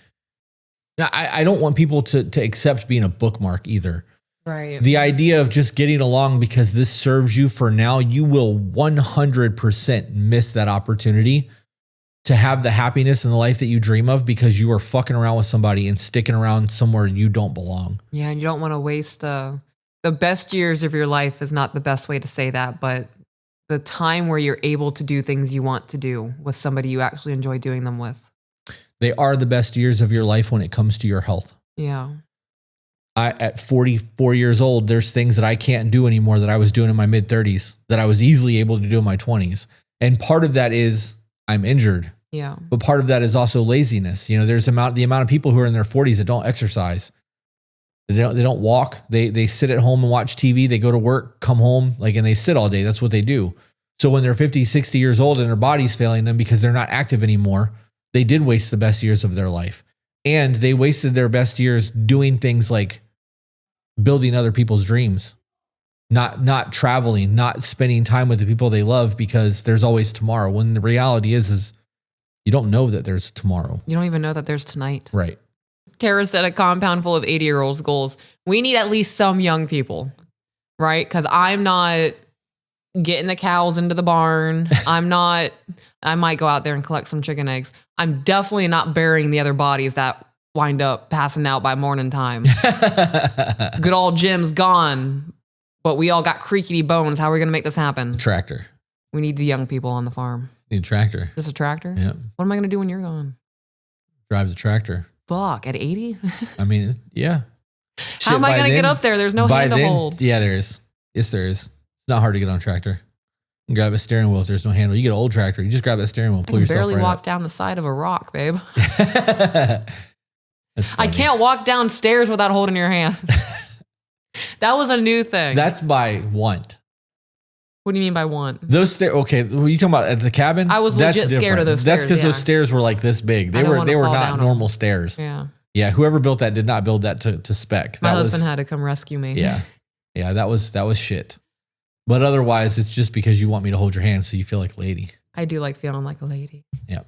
Speaker 2: I don't want people to accept being a bookmark either.
Speaker 3: Right.
Speaker 2: The idea of just getting along because this serves you for now, you will 100% miss that opportunity to have the happiness in the life that you dream of because you are fucking around with somebody and sticking around somewhere you don't belong.
Speaker 3: Yeah, and you don't want to waste the best years of your life is not the best way to say that, but the time where you're able to do things you want to do with somebody you actually enjoy doing them with.
Speaker 2: They are the best years of your life when it comes to your health.
Speaker 3: Yeah.
Speaker 2: At 44 years old, there's things that I can't do anymore that I was doing in my mid 30s that I was easily able to do in my 20s. And part of that is I'm injured.
Speaker 3: Yeah.
Speaker 2: But part of that is also laziness. There's the amount of people who are in their 40s that don't exercise. They don't walk. They sit at home and watch TV. They go to work, come home, and they sit all day. That's what they do. So when they're 50, 60 years old and their body's failing them because they're not active anymore, they did waste the best years of their life. And they wasted their best years doing things like building other people's dreams, not traveling, not spending time with the people they love because there's always tomorrow. When the reality is you don't know that there's tomorrow.
Speaker 3: You don't even know that there's tonight.
Speaker 2: Right.
Speaker 3: Tara said a compound full of 80-year-olds goals. We need at least some young people, right? Because I'm not getting the cows into the barn. I might go out there and collect some chicken eggs. I'm definitely not burying the other bodies that wind up passing out by morning time. Good old Jim's gone, but we all got creaky bones. How are we going to make this happen?
Speaker 2: Tractor.
Speaker 3: We need the young people on the farm.
Speaker 2: Need a tractor.
Speaker 3: Just a tractor?
Speaker 2: Yeah.
Speaker 3: What am I going to do when you're gone?
Speaker 2: Drive the tractor.
Speaker 3: Fuck, at 80?
Speaker 2: I mean, yeah.
Speaker 3: How am I going to get up there? There's no hand to hold.
Speaker 2: Yeah, there is. Yes, there is. It's not hard to get on a tractor. Grab a steering wheel if there's no handle. You get an old tractor, you just grab that steering wheel, pull
Speaker 3: I can
Speaker 2: yourself
Speaker 3: barely
Speaker 2: right
Speaker 3: walk
Speaker 2: up.
Speaker 3: down the side of a rock, babe.
Speaker 2: That's
Speaker 3: I
Speaker 2: funny.
Speaker 3: can't walk downstairs without holding your hand. That was a new thing.
Speaker 2: That's by want.
Speaker 3: What do you mean by want?
Speaker 2: Those stairs. Okay, what are you talking about at the cabin?
Speaker 3: I was
Speaker 2: That's
Speaker 3: legit scared
Speaker 2: different.
Speaker 3: of those
Speaker 2: That's
Speaker 3: stairs,
Speaker 2: because
Speaker 3: yeah.
Speaker 2: those stairs were like this big. They
Speaker 3: I don't
Speaker 2: were
Speaker 3: wanna
Speaker 2: not
Speaker 3: fall down 'em.
Speaker 2: normal stairs.
Speaker 3: Yeah.
Speaker 2: Yeah, whoever built that did not build that to spec.
Speaker 3: My
Speaker 2: That
Speaker 3: husband
Speaker 2: was,
Speaker 3: had to come rescue me.
Speaker 2: yeah, that was shit. But otherwise, it's just because you want me to hold your hand so you feel like a lady.
Speaker 3: I do like feeling like a lady.
Speaker 2: Yeah,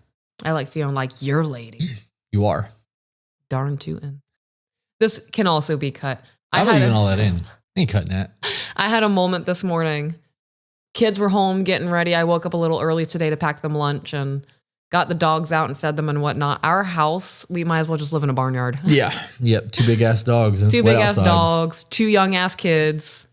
Speaker 3: I like feeling like your lady.
Speaker 2: you are.
Speaker 3: Darn tootin'. This can also be cut.
Speaker 2: I'm leaving all that in. I ain't cutting that.
Speaker 3: I had a moment this morning. Kids were home getting ready. I woke up a little early today to pack them lunch and got the dogs out and fed them and whatnot. Our house, we might as well just live in a barnyard.
Speaker 2: Yeah. Yep. 2 big ass dogs. And
Speaker 3: Two
Speaker 2: it's wet
Speaker 3: big ass
Speaker 2: outside.
Speaker 3: dogs, 2 young ass kids,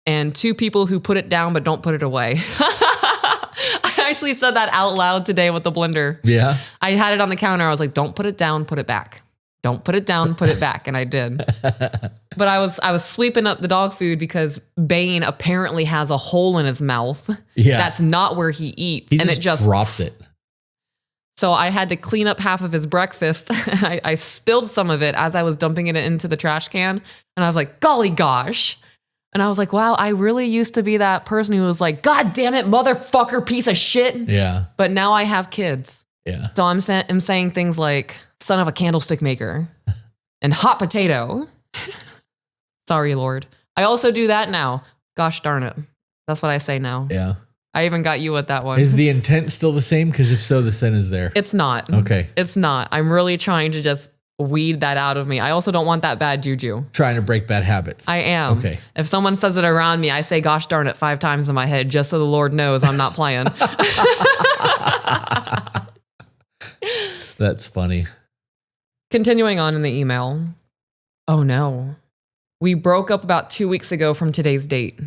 Speaker 3: and 2 people who put it down but don't put it away. I actually said that out loud today with the blender.
Speaker 2: Yeah.
Speaker 3: I had it on the counter. I was like, don't put it down, put it back. Don't put it down, put it back. And I did. But I was sweeping up the dog food because Bane apparently has a hole in his mouth.
Speaker 2: Yeah.
Speaker 3: That's not where he eats.
Speaker 2: He
Speaker 3: and
Speaker 2: just
Speaker 3: it just
Speaker 2: drops it.
Speaker 3: So I had to clean up half of his breakfast. I spilled some of it as I was dumping it into the trash can. And I was like, golly gosh. And I was like, wow, I really used to be that person who was like, God damn it, motherfucker, piece of shit.
Speaker 2: Yeah.
Speaker 3: But now I have kids.
Speaker 2: Yeah.
Speaker 3: So I'm saying things like son of a candlestick maker and hot potato. Sorry, Lord. I also do that now. Gosh darn it. That's what I say now.
Speaker 2: Yeah.
Speaker 3: I even got you with that one.
Speaker 2: Is the intent still the same? Because if so, the sin is there.
Speaker 3: It's not.
Speaker 2: Okay.
Speaker 3: It's not. I'm really trying to just weed that out of me. I also don't want that bad juju.
Speaker 2: Trying to break bad habits.
Speaker 3: I am.
Speaker 2: Okay.
Speaker 3: If someone says it around me, I say gosh darn it 5 times in my head just so the Lord knows I'm not playing.
Speaker 2: That's funny.
Speaker 3: Continuing on in the email. Oh no. We broke up about 2 weeks ago from today's date.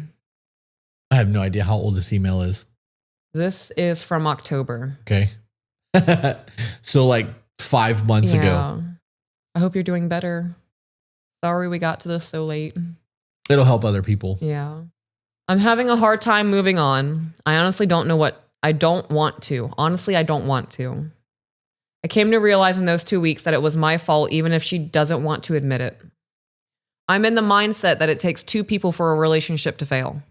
Speaker 2: I have no idea how old this email is.
Speaker 3: This is from October.
Speaker 2: Okay. So like 5 months ago.
Speaker 3: I hope you're doing better. Sorry we got to this so late.
Speaker 2: It'll help other people.
Speaker 3: Yeah. I'm having a hard time moving on. I honestly don't know what I don't want to. Honestly, I don't want to. I came to realize in those 2 weeks that it was my fault, even if she doesn't want to admit it. I'm in the mindset that it takes 2 people for a relationship to fail,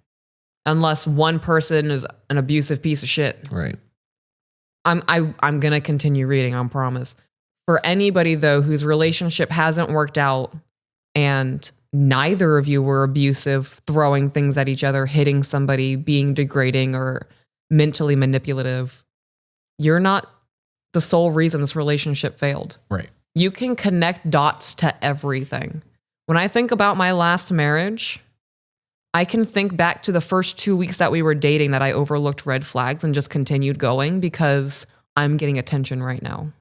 Speaker 3: unless one person is an abusive piece of shit.
Speaker 2: Right.
Speaker 3: I'm going to continue reading, I promise. For anybody, though, whose relationship hasn't worked out and neither of you were abusive, throwing things at each other, hitting somebody, being degrading or mentally manipulative, you're not the sole reason this relationship failed.
Speaker 2: Right.
Speaker 3: You can connect dots to everything. When I think about my last marriage, I can think back to the first 2 weeks that we were dating that I overlooked red flags and just continued going because I'm getting attention right now.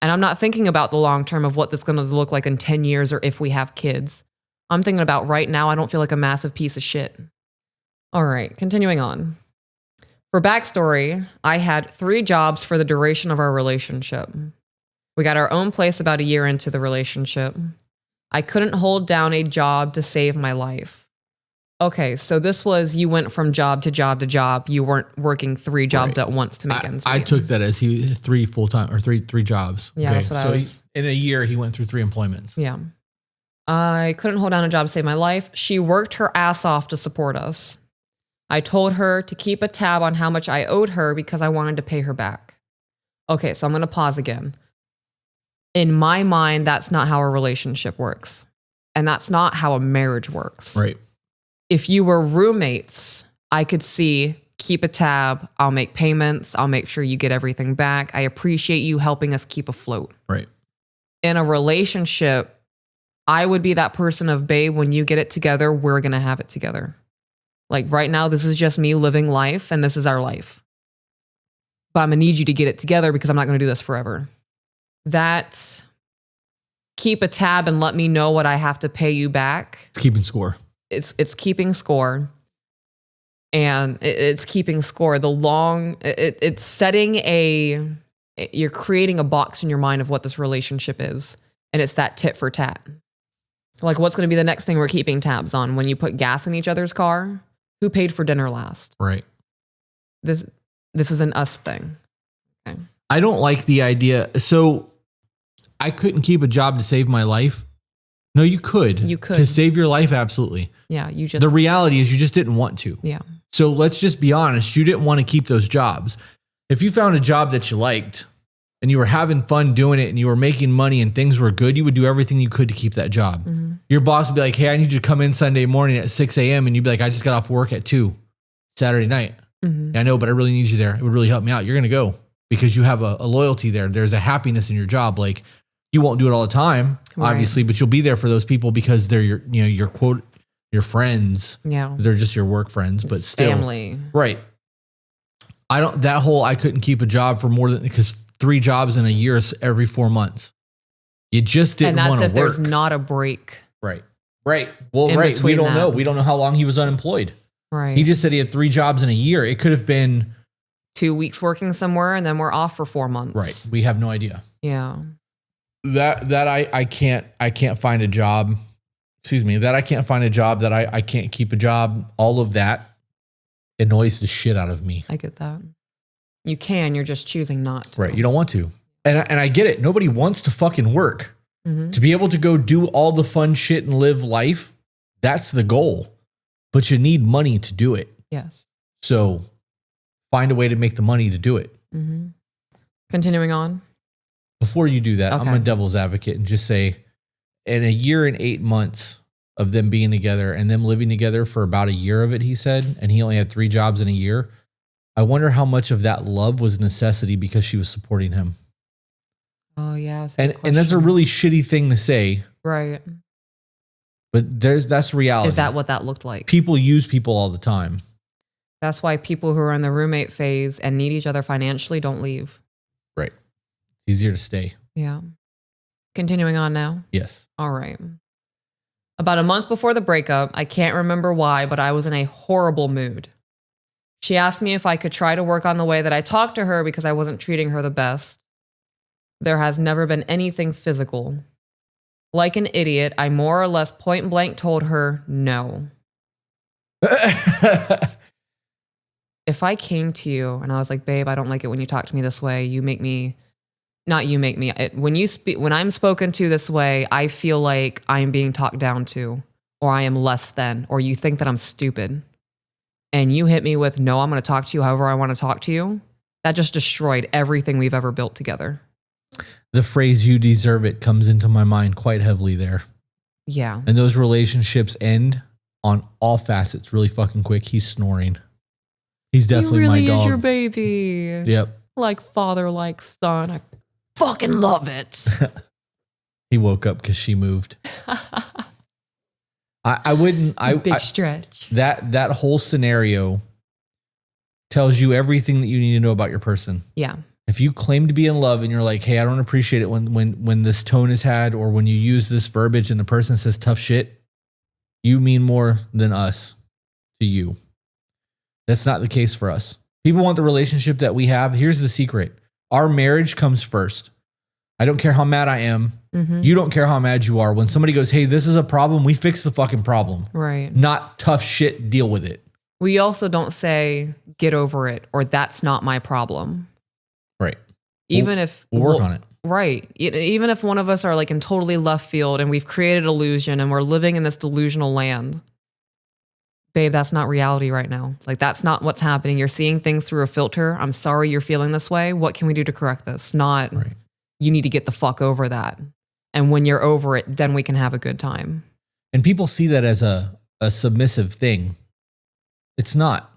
Speaker 3: And I'm not thinking about the long term of what this is going to look like in 10 years or if we have kids. I'm thinking about right now, I don't feel like a massive piece of shit. All right, continuing on. For backstory, I had 3 jobs for the duration of our relationship. We got our own place about a year into the relationship. I couldn't hold down a job to save my life. Okay, so this was you went from job to job to job. You weren't working 3 jobs at once to make ends meet.
Speaker 2: I took that as he 3 full-time or three jobs.
Speaker 3: Yeah, that's what I was.
Speaker 2: In a year, he went through 3 employments.
Speaker 3: Yeah. I couldn't hold down a job to save my life. She worked her ass off to support us. I told her to keep a tab on how much I owed her because I wanted to pay her back. Okay, so I'm going to pause again. In my mind, that's not how a relationship works. And that's not how a marriage works.
Speaker 2: Right.
Speaker 3: If you were roommates, I could see, keep a tab. I'll make payments. I'll make sure you get everything back. I appreciate you helping us keep afloat.
Speaker 2: Right.
Speaker 3: In a relationship, I would be that person of, babe, when you get it together, we're going to have it together. Like right now, this is just me living life and this is our life. But I'm going to need you to get it together because I'm not going to do this forever. That keep a tab and let me know what I have to pay you back.
Speaker 2: It's keeping score.
Speaker 3: It's keeping score. And it's keeping score. It's setting you're creating a box in your mind of what this relationship is. And it's that tit for tat. Like what's going to be the next thing we're keeping tabs on? When you put gas in each other's car, who paid for dinner last?
Speaker 2: Right.
Speaker 3: this is an us thing. Okay.
Speaker 2: I don't like the idea. So I couldn't keep a job to save my life. No, you could.
Speaker 3: You could.
Speaker 2: To save your life, absolutely.
Speaker 3: Yeah, you just...
Speaker 2: The reality is you just didn't want to.
Speaker 3: Yeah.
Speaker 2: So let's just be honest. You didn't want to keep those jobs. If you found a job that you liked and you were having fun doing it and you were making money and things were good, you would do everything you could to keep that job. Mm-hmm. Your boss would be like, hey, I need you to come in Sunday morning at 6 a.m. And you'd be like, I just got off work at 2 Saturday night. Mm-hmm. Yeah, I know, but I really need you there. It would really help me out. You're going to go because you have a loyalty there. There's a happiness in your job. Like, you won't do it all the time, obviously, but you'll be there for those people because they're your quote, your friends.
Speaker 3: Yeah.
Speaker 2: They're just your work friends, but still.
Speaker 3: Family.
Speaker 2: Right. I couldn't keep a job for more than, because 3 jobs in a year is every 4 months. You just didn't want to work.
Speaker 3: And that's if there's not a break.
Speaker 2: Right. Well, right. We don't know. We don't know how long he was unemployed.
Speaker 3: Right.
Speaker 2: He just said he had 3 jobs in a year. It could have been
Speaker 3: 2 weeks working somewhere and then we're off for 4 months.
Speaker 2: Right. We have no idea.
Speaker 3: Yeah.
Speaker 2: That I can't find a job. Excuse me. That I can't find a job, that I can't keep a job. All of that annoys the shit out of me.
Speaker 3: I get that. You can, you're just choosing not to.
Speaker 2: Right. You don't want to. And I get it. Nobody wants to fucking work. Mm-hmm. To be able to go do all the fun shit and live life, that's the goal. But you need money to do it.
Speaker 3: Yes.
Speaker 2: So find a way to make the money to do it.
Speaker 3: Mm-hmm. Continuing on.
Speaker 2: Before you do that,
Speaker 3: okay.
Speaker 2: I'm a devil's advocate and just say, in a year and 8 months of them being together and them living together for about a year of it, he said, and he only had 3 jobs in a year. I wonder how much of that love was necessity because she was supporting him.
Speaker 3: Oh, yeah.
Speaker 2: And that's a really shitty thing to say.
Speaker 3: Right.
Speaker 2: But that's reality.
Speaker 3: Is that what that looked like?
Speaker 2: People use people all the time.
Speaker 3: That's why people who are in the roommate phase and need each other financially don't leave.
Speaker 2: Right. It's easier to stay.
Speaker 3: Yeah. Continuing on now.
Speaker 2: Yes.
Speaker 3: All right. About a month before the breakup, I can't remember why, but I was in a horrible mood. She asked me if I could try to work on the way that I talked to her because I wasn't treating her the best. There has never been anything physical. Like an idiot, I more or less point blank told her no. If I came to you and I was like, babe, I don't like it when you talk to me this way. You make me, not you make me. When I'm spoken to this way, I feel like I'm being talked down to, or I am less than, or you think that I'm stupid. And you hit me with, no, I'm going to talk to you however I want to talk to you. That just destroyed everything we've ever built together.
Speaker 2: The phrase "you deserve it" comes into my mind quite heavily there.
Speaker 3: Yeah.
Speaker 2: And those relationships end on all facets really fucking quick. He's snoring. He's definitely my dog. He really is your
Speaker 3: baby.
Speaker 2: Yep.
Speaker 3: Like father, like son. I fucking love it.
Speaker 2: He woke up because she moved. I wouldn't.
Speaker 3: Big stretch.
Speaker 2: That whole scenario tells you everything that you need to know about your person.
Speaker 3: Yeah.
Speaker 2: If you claim to be in love and you're like, hey, I don't appreciate it when this tone is had, or when you use this verbiage and the person says tough shit, you mean more than us to you. That's not the case for us. People want the relationship that we have. Here's the secret. Our marriage comes first. I don't care how mad I am. Mm-hmm. You don't care how mad you are. When somebody goes, hey, this is a problem, we fix the fucking problem.
Speaker 3: Right.
Speaker 2: Not tough shit, deal with it.
Speaker 3: We also don't say, get over it, or that's not my problem.
Speaker 2: Right.
Speaker 3: Even if
Speaker 2: we'll work on it.
Speaker 3: Right. Even if one of us are like in totally left field and we've created illusion and we're living in this delusional land. Babe, that's not reality right now. Like, that's not what's happening. You're seeing things through a filter. I'm sorry you're feeling this way. What can we do to correct this? Not, right. You need to get the fuck over that. And when you're over it, then we can have a good time.
Speaker 2: And people see that as a submissive thing. It's not.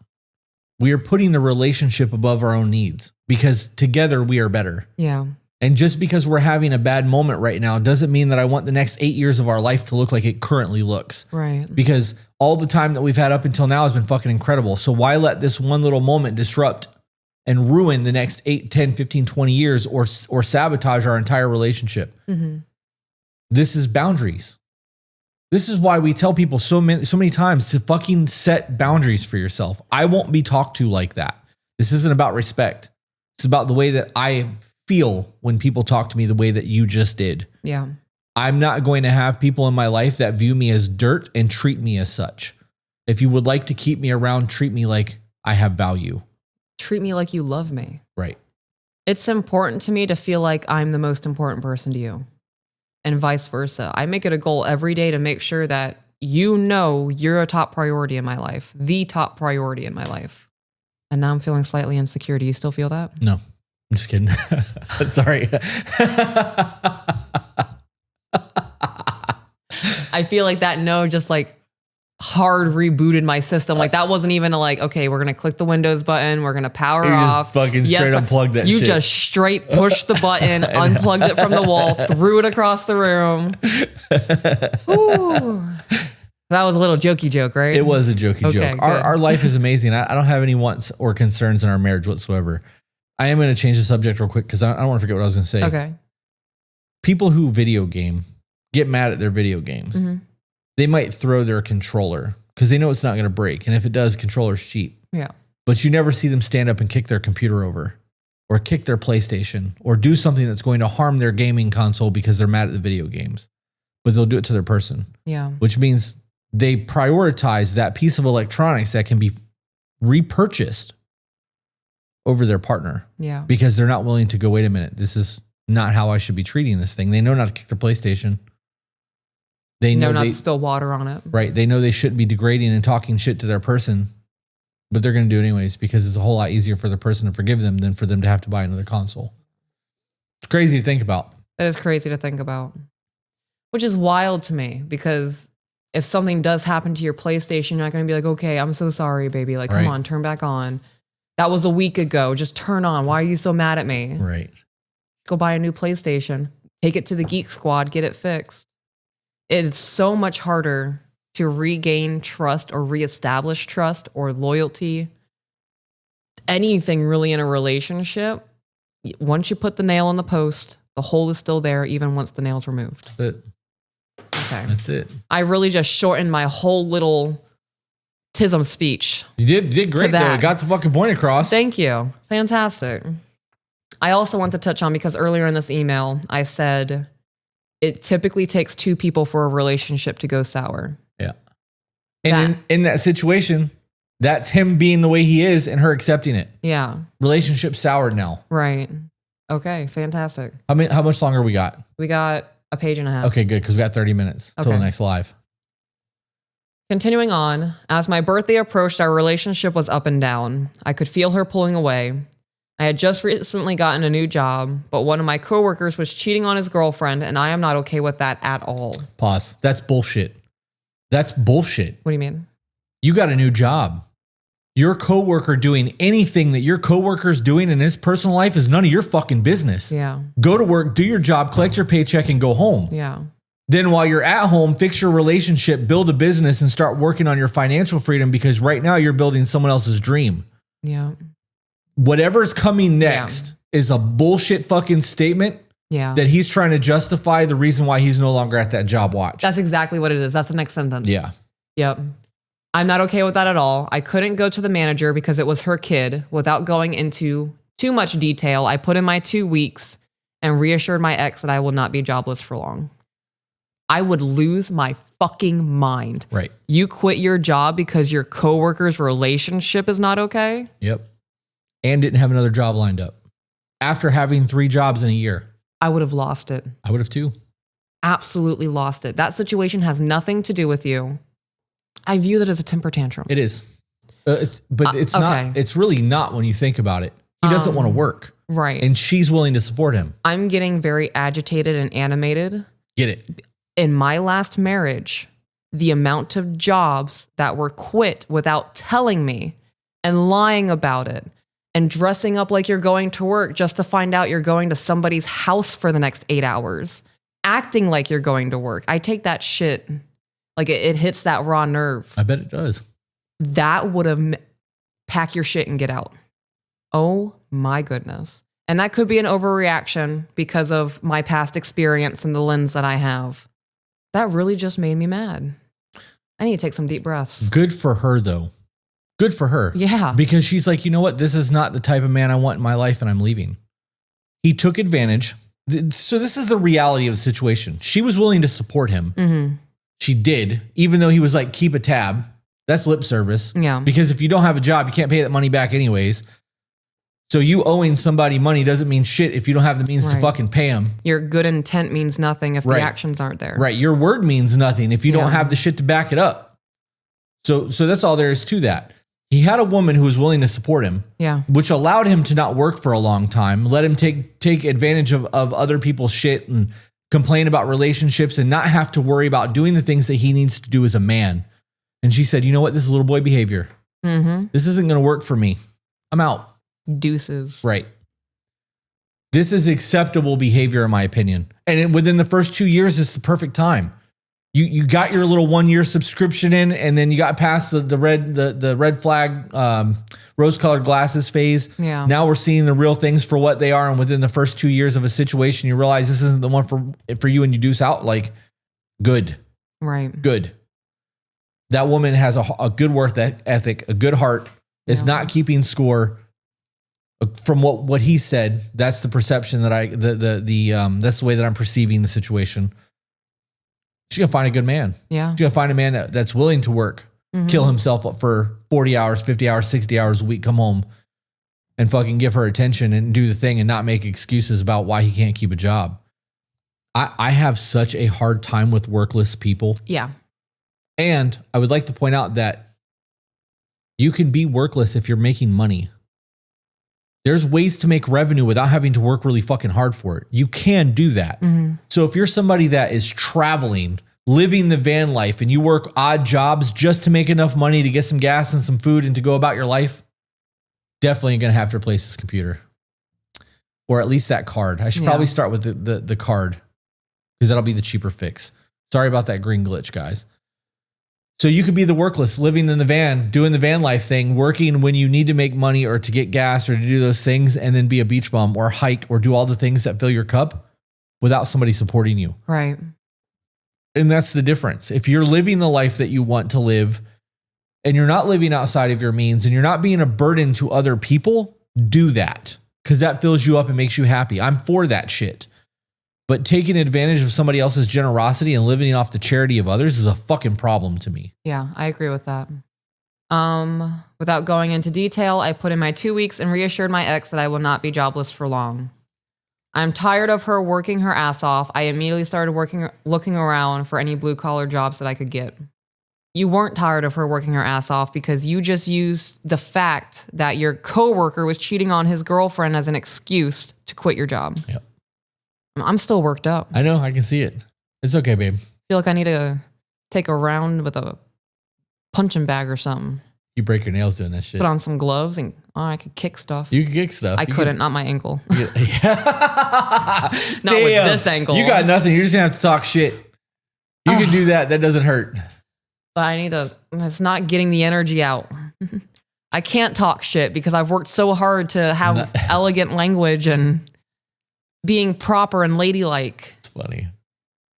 Speaker 2: We are putting the relationship above our own needs because together we are better.
Speaker 3: Yeah.
Speaker 2: And just because we're having a bad moment right now doesn't mean that I want the next 8 years of our life to look like it currently looks.
Speaker 3: Right.
Speaker 2: Because all the time that we've had up until now has been fucking incredible. So why let this one little moment disrupt and ruin the next 8, 10, 15, 20 years or sabotage our entire relationship? Mm-hmm. This is boundaries. This is why we tell people so many times to fucking set boundaries for yourself. I won't be talked to like that. This isn't about respect. It's about the way that I feel when people talk to me the way that you just did.
Speaker 3: Yeah.
Speaker 2: I'm not going to have people in my life that view me as dirt and treat me as such. If you would like to keep me around, treat me like I have value.
Speaker 3: treat me like you love me.
Speaker 2: Right.
Speaker 3: It's important to me to feel like I'm the most important person to you, and vice versa. I make it a goal every day to make sure that you know you're a top priority in my life, the top priority in my life. And now I'm feeling slightly insecure. Do you still feel that?
Speaker 2: No, I'm just kidding. Sorry.
Speaker 3: I feel like that no just like hard rebooted my system. Like that wasn't even okay, we're going to click the Windows button. We're going to power
Speaker 2: You
Speaker 3: off.
Speaker 2: just fucking straight unplugged that
Speaker 3: you
Speaker 2: shit.
Speaker 3: You just straight pushed the button, unplugged it from the wall, threw it across the room. Ooh. That was a little jokey joke, right?
Speaker 2: It was a jokey joke.
Speaker 3: Good.
Speaker 2: Our life is amazing. I don't have any wants or concerns in our marriage whatsoever. I am going to change the subject real quick because I don't want to forget what I was going to say.
Speaker 3: Okay.
Speaker 2: People who video game get mad at their video games.
Speaker 3: Mm-hmm.
Speaker 2: They might throw their controller because they know it's not going to break. And if it does, controller's cheap.
Speaker 3: Yeah.
Speaker 2: But you never see them stand up and kick their computer over or kick their PlayStation or do something that's going to harm their gaming console because they're mad at the video games. But they'll do it to their person.
Speaker 3: Yeah.
Speaker 2: Which means they prioritize that piece of electronics that can be repurchased over their partner.
Speaker 3: Yeah.
Speaker 2: Because they're not willing to go, wait a minute, this is not how I should be treating this thing. They know not to kick their PlayStation. They know
Speaker 3: not to spill water on it.
Speaker 2: Right. They know they shouldn't be degrading and talking shit to their person, but they're going to do it anyways because it's a whole lot easier for the person to forgive them than for them to have to buy another console. It's crazy to think about.
Speaker 3: That is crazy to think about, which is wild to me because if something does happen to your PlayStation, you're not going to be like, okay, I'm so sorry, baby. Like, come on, turn back on. That was a week ago. Just turn on. Why are you so mad at me?
Speaker 2: Right.
Speaker 3: Go buy a new PlayStation. Take it to the Geek Squad. Get it fixed. It is so much harder to regain trust or reestablish trust or loyalty. Anything really in a relationship. Once you put the nail in the post, the hole is still there even once the nail's removed.
Speaker 2: That's it.
Speaker 3: Okay.
Speaker 2: That's it.
Speaker 3: I really just shortened my whole little TISM speech.
Speaker 2: You did great though. It got the fucking point across.
Speaker 3: Thank you. Fantastic. I also want to touch on, because earlier in this email, I said it typically takes two people for a relationship to go sour.
Speaker 2: Yeah. And in that situation, that's him being the way he is and her accepting it.
Speaker 3: Yeah.
Speaker 2: Relationship soured now.
Speaker 3: Right. Okay. Fantastic.
Speaker 2: How much longer we got?
Speaker 3: We got a page and a half.
Speaker 2: Okay, good. Because we got 30 minutes till the next live.
Speaker 3: Continuing on, as my birthday approached, our relationship was up and down. I could feel her pulling away. I had just recently gotten a new job, but one of my coworkers was cheating on his girlfriend, and I am not okay with that at all.
Speaker 2: Pause. That's bullshit. That's bullshit.
Speaker 3: What do you mean?
Speaker 2: You got a new job. Your coworker doing anything that your coworker's doing in his personal life is none of your fucking business.
Speaker 3: Yeah.
Speaker 2: Go to work, do your job, collect your paycheck, and go home.
Speaker 3: Yeah.
Speaker 2: Then while you're at home, fix your relationship, build a business, and start working on your financial freedom, because right now you're building someone else's dream.
Speaker 3: Yeah.
Speaker 2: Whatever's coming next is a bullshit fucking statement that he's trying to justify the reason why he's no longer at that job watch.
Speaker 3: That's exactly what it is. That's the next sentence.
Speaker 2: Yeah.
Speaker 3: Yep. I'm not okay with that at all. I couldn't go to the manager because it was her kid. Without going into too much detail, I put in my 2 weeks and reassured my ex that I will not be jobless for long. I would lose my fucking mind.
Speaker 2: Right.
Speaker 3: You quit your job because your coworker's relationship is not okay?
Speaker 2: Yep. And didn't have another job lined up. After having 3 jobs in a year.
Speaker 3: I would have lost it.
Speaker 2: I would have too.
Speaker 3: Absolutely lost it. That situation has nothing to do with you. I view that as a temper tantrum.
Speaker 2: It is. It's not. It's really not when you think about it. He doesn't want to work.
Speaker 3: Right.
Speaker 2: And she's willing to support him.
Speaker 3: I'm getting very agitated and animated.
Speaker 2: Get it.
Speaker 3: In my last marriage, the amount of jobs that were quit without telling me and lying about it and dressing up like you're going to work just to find out you're going to somebody's house for the next 8 hours, acting like you're going to work. I take that shit. Like it hits that raw nerve.
Speaker 2: I bet it does.
Speaker 3: That would have pack your shit and get out. Oh my goodness. And that could be an overreaction because of my past experience and the lens that I have. That really just made me mad. I need to take some deep breaths.
Speaker 2: Good for her though. Good for her.
Speaker 3: Yeah.
Speaker 2: Because she's like, you know what? This is not the type of man I want in my life and I'm leaving. He took advantage. So this is the reality of the situation. She was willing to support him.
Speaker 3: Mm-hmm.
Speaker 2: She did, even though he was like, keep a tab. That's lip service.
Speaker 3: Yeah.
Speaker 2: Because if you don't have a job, you can't pay that money back anyways. So you owing somebody money doesn't mean shit if you don't have the means to fucking pay them.
Speaker 3: Your good intent means nothing if
Speaker 2: Right.
Speaker 3: the actions aren't there.
Speaker 2: Right. Your word means nothing if you don't have the shit to back it up. So that's all there is to that. He had a woman who was willing to support him.
Speaker 3: Yeah.
Speaker 2: Which allowed him to not work for a long time, let him take advantage of other people's shit and complain about relationships and not have to worry about doing the things that he needs to do as a man. And she said, you know what? This is little boy behavior. This isn't going to work for me. I'm out.
Speaker 3: Deuces.
Speaker 2: Right. This is acceptable behavior, in my opinion. And within the first 2 years, it's the perfect time. You got your little 1 year subscription in, and then you got past the red flag, rose-colored glasses phase.
Speaker 3: Yeah.
Speaker 2: Now we're seeing the real things for what they are. And within the first 2 years of a situation, you realize this isn't the one for you, and you deuce out. Like, good.
Speaker 3: Right.
Speaker 2: Good. That woman has a good work ethic, a good heart. Is not keeping score. From what he said, that's the perception that that's the way that I'm perceiving the situation. She's gonna find a good man.
Speaker 3: Yeah.
Speaker 2: She's gonna find a man that's willing to work, kill himself for 40 hours, 50 hours, 60 hours a week, come home and fucking give her attention and do the thing and not make excuses about why he can't keep a job. I have such a hard time with workless people.
Speaker 3: Yeah.
Speaker 2: And I would like to point out that you can be workless if you're making money. There's ways to make revenue without having to work really fucking hard for it. You can do that. So if you're somebody that is traveling, living the van life, and you work odd jobs just to make enough money to get some gas and some food and to go about your life, definitely going to have to replace this computer. Or at least that card. I should probably start with the card because that'll be the cheaper fix. Sorry about that green glitch, guys. So you could be the workless, living in the van, doing the van life thing, working when you need to make money or to get gas or to do those things, and then be a beach bum or hike or do all the things that fill your cup without somebody supporting you.
Speaker 3: Right.
Speaker 2: And that's the difference. If you're living the life that you want to live and you're not living outside of your means and you're not being a burden to other people, do that because that fills you up and makes you happy. I'm for that shit. But taking advantage of somebody else's generosity and living off the charity of others is a fucking problem to me.
Speaker 3: Yeah, I agree with that. Without going into detail, I put in my 2 weeks and reassured my ex that I will not be jobless for long. I'm tired of her working her ass off. I immediately started looking around for any blue collar jobs that I could get. You weren't tired of her working her ass off because you just used the fact that your coworker was cheating on his girlfriend as an excuse to quit your job.
Speaker 2: Yep.
Speaker 3: I'm still worked up.
Speaker 2: I know. I can see it. It's okay, babe.
Speaker 3: I feel like I need to take a round with a punching bag or something.
Speaker 2: You break your nails doing that shit.
Speaker 3: Put on some gloves and I could kick stuff.
Speaker 2: You can kick stuff.
Speaker 3: I couldn't, not my ankle. Not
Speaker 2: Damn.
Speaker 3: with this ankle.
Speaker 2: You got nothing. You're just going to have to talk shit. You can do that. That doesn't hurt.
Speaker 3: But I need to, it's not getting the energy out. I can't talk shit because I've worked so hard to have elegant language and being proper and ladylike.
Speaker 2: It's funny.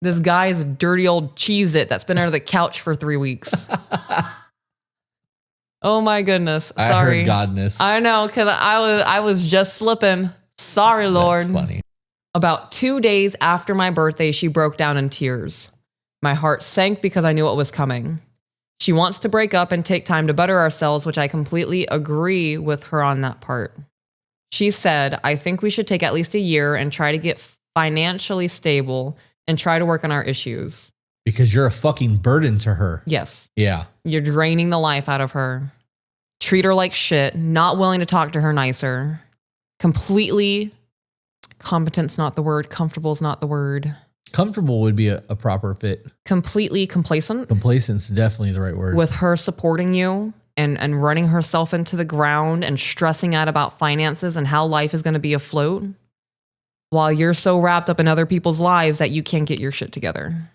Speaker 3: This guy's dirty old Cheez-It that's been under the couch for 3 weeks. Oh my goodness. Sorry.
Speaker 2: I heard godness.
Speaker 3: I know, because I was just slipping. Sorry, Lord.
Speaker 2: That's funny.
Speaker 3: About 2 days after my birthday, she broke down in tears. My heart sank because I knew what was coming. She wants to break up and take time to better ourselves, which I completely agree with her on that part. She said, I think we should take at least a year and try to get financially stable and try to work on our issues.
Speaker 2: Because you're a fucking burden to her.
Speaker 3: Yes.
Speaker 2: Yeah.
Speaker 3: You're draining the life out of her. Treat her like shit, not willing to talk to her nicer. Completely, competent's not the word, comfortable's not the word.
Speaker 2: Comfortable would be a proper fit.
Speaker 3: Completely complacent.
Speaker 2: Complacent's definitely the right word.
Speaker 3: With her supporting you and running herself into the ground and stressing out about finances and how life is going to be afloat while you're so wrapped up in other people's lives that you can't get your shit together.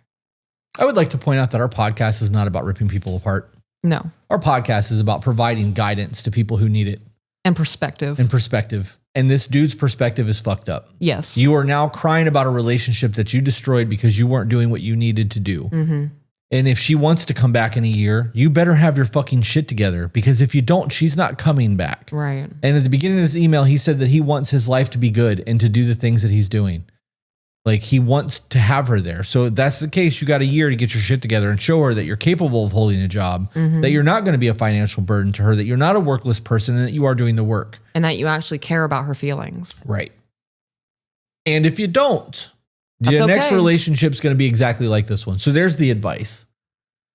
Speaker 2: I would like to point out that our podcast is not about ripping people apart.
Speaker 3: No.
Speaker 2: Our podcast is about providing guidance to people who need it.
Speaker 3: And perspective.
Speaker 2: And this dude's perspective is fucked up.
Speaker 3: Yes.
Speaker 2: You are now crying about a relationship that you destroyed because you weren't doing what you needed to do.
Speaker 3: Mm-hmm.
Speaker 2: And if she wants to come back in a year, you better have your fucking shit together, because if you don't, she's not coming back.
Speaker 3: Right.
Speaker 2: And at the beginning of this email, he said that he wants his life to be good and to do the things that he's doing. Like he wants to have her there. So if that's the case, you got a year to get your shit together and show her that you're capable of holding a job, that you're not going to be a financial burden to her, that you're not a workless person, and that you are doing the work.
Speaker 3: And that you actually care about her feelings.
Speaker 2: Right. And if you don't,
Speaker 3: That's
Speaker 2: the next
Speaker 3: okay.
Speaker 2: relationship's going to be exactly like this one. So there's the advice.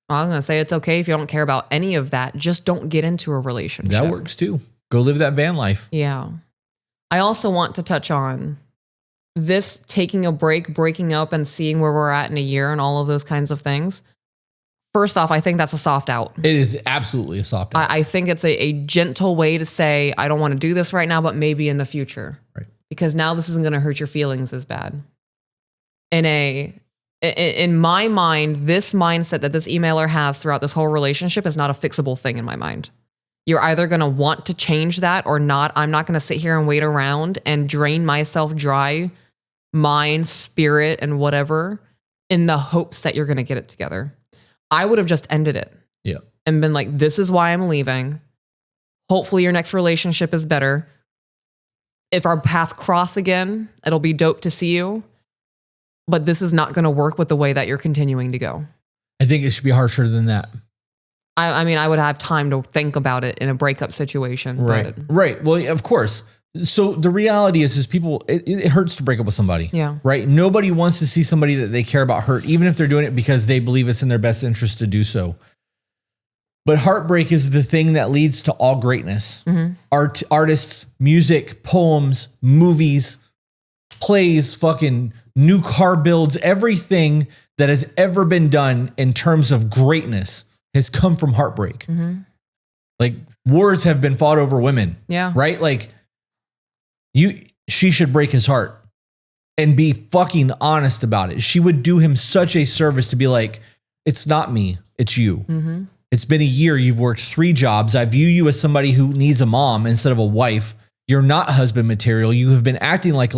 Speaker 3: I was going to say it's okay if you don't care about any of that. Just don't get into a relationship.
Speaker 2: That works too. Go live that van life.
Speaker 3: Yeah. I also want to touch on this taking a break, breaking up, and seeing where we're at in a year and all of those kinds of things. First off, I think that's a soft out.
Speaker 2: It is absolutely a soft out.
Speaker 3: I think it's a gentle way to say, I don't want to do this right now, but maybe in the future.
Speaker 2: Right.
Speaker 3: Because now this isn't going to hurt your feelings as bad. In my mind, this mindset that this emailer has throughout this whole relationship is not a fixable thing in my mind. You're either going to want to change that or not. I'm not going to sit here and wait around and drain myself dry, mind, spirit, and whatever, in the hopes that you're going to get it together. I would have just ended it.
Speaker 2: Yeah.
Speaker 3: And been like, this is why I'm leaving. Hopefully your next relationship is better. If our paths cross again, it'll be dope to see you. But this is not going to work with the way that you're continuing to go.
Speaker 2: I think it should be harsher than that.
Speaker 3: I mean, I would have time to think about it in a breakup situation.
Speaker 2: Right.
Speaker 3: But
Speaker 2: Right. Well, of course. So the reality is people, it hurts to break up with somebody.
Speaker 3: Yeah.
Speaker 2: Right. Nobody wants to see somebody that they care about hurt, even if they're doing it because they believe it's in their best interest to do so. But heartbreak is the thing that leads to all greatness. Artists, music, poems, movies, plays, fucking new car builds, everything that has ever been done in terms of greatness has come from heartbreak. Like wars have been fought over women.
Speaker 3: Yeah.
Speaker 2: Right? Like she should break his heart and be fucking honest about it. She would do him such a service to be like, it's not me, it's you. It's been a year. You've worked 3 jobs. I view you as somebody who needs a mom instead of a wife. You're not husband material. You have been acting like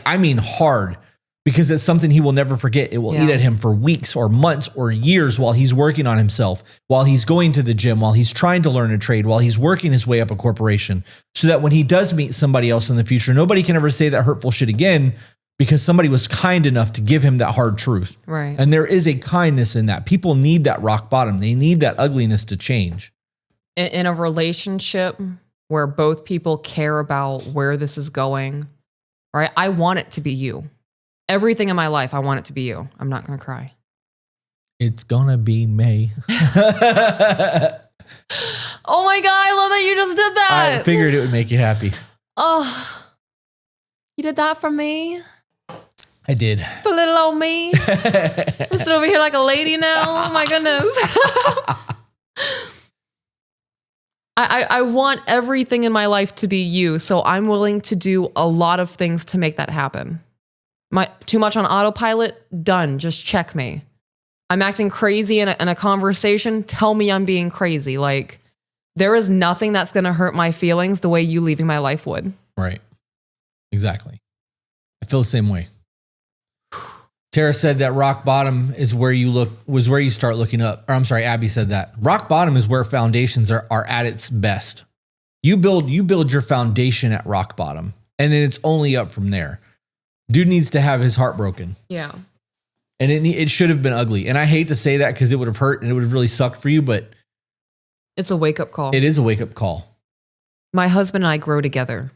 Speaker 2: I mean hard, because it's something he will never forget. It will eat at him for weeks or months or years while he's working on himself, while he's going to the gym, while he's trying to learn a trade, while he's working his way up a corporation, so that when he does meet somebody else in the future, nobody can ever say that hurtful shit again, because somebody was kind enough to give him that hard truth.
Speaker 3: Right.
Speaker 2: And there is a kindness in that. People need that rock bottom. They need that ugliness to change.
Speaker 3: In a relationship where both people care about where this is going, right? I want it to be you. Everything in my life, I want it to be you. I'm not going to cry.
Speaker 2: It's gonna be May.
Speaker 3: Oh my God, I love that you just did that.
Speaker 2: I figured it would make you happy.
Speaker 3: Oh, you did that for me?
Speaker 2: I did.
Speaker 3: For little old me? I'm sitting over here like a lady now. Oh my goodness. I want everything in my life to be you, so I'm willing to do a lot of things to make that happen. Too much on autopilot? Done. Just check me. I'm acting crazy in a conversation? Tell me I'm being crazy. Like, there is nothing that's going to hurt my feelings the way you leaving my life would.
Speaker 2: Right. Exactly. I feel the same way. Tara said that rock bottom is where you start looking up. Or I'm sorry, Abby said that. Rock bottom is where foundations are at its best. You build your foundation at rock bottom, and then it's only up from there. Dude needs to have his heart broken.
Speaker 3: Yeah.
Speaker 2: And it should have been ugly. And I hate to say that because it would have hurt and it would have really sucked for you, but
Speaker 3: it's a wake-up call.
Speaker 2: It is a wake-up call.
Speaker 3: My husband and I grow together.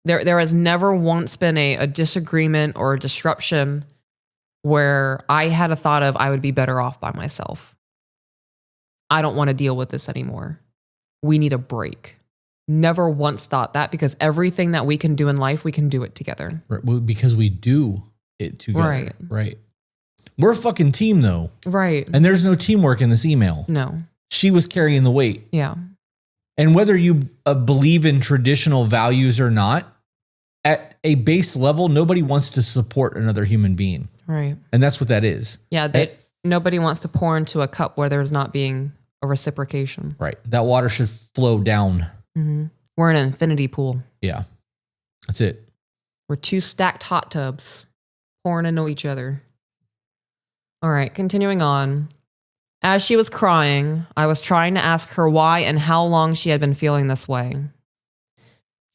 Speaker 3: There has never once been a disagreement or a disruption where I had a thought of I would be better off by myself. I don't want to deal with this anymore. We need a break. Never once thought that, because everything that we can do in life, we can do it together.
Speaker 2: Right, because we do it together. Right. We're a fucking team though.
Speaker 3: Right.
Speaker 2: And there's no teamwork in this email.
Speaker 3: No.
Speaker 2: She was carrying the weight.
Speaker 3: Yeah.
Speaker 2: And whether you believe in traditional values or not, at a base level, nobody wants to support another human being.
Speaker 3: Right.
Speaker 2: And that's what that is.
Speaker 3: Yeah. Nobody wants to pour into a cup where there's not being a reciprocation.
Speaker 2: Right. That water should flow down.
Speaker 3: Mm-hmm. We're in an infinity pool.
Speaker 2: Yeah. That's it.
Speaker 3: We're 2 stacked hot tubs pouring into each other. All right. Continuing on. As she was crying, I was trying to ask her why and how long she had been feeling this way.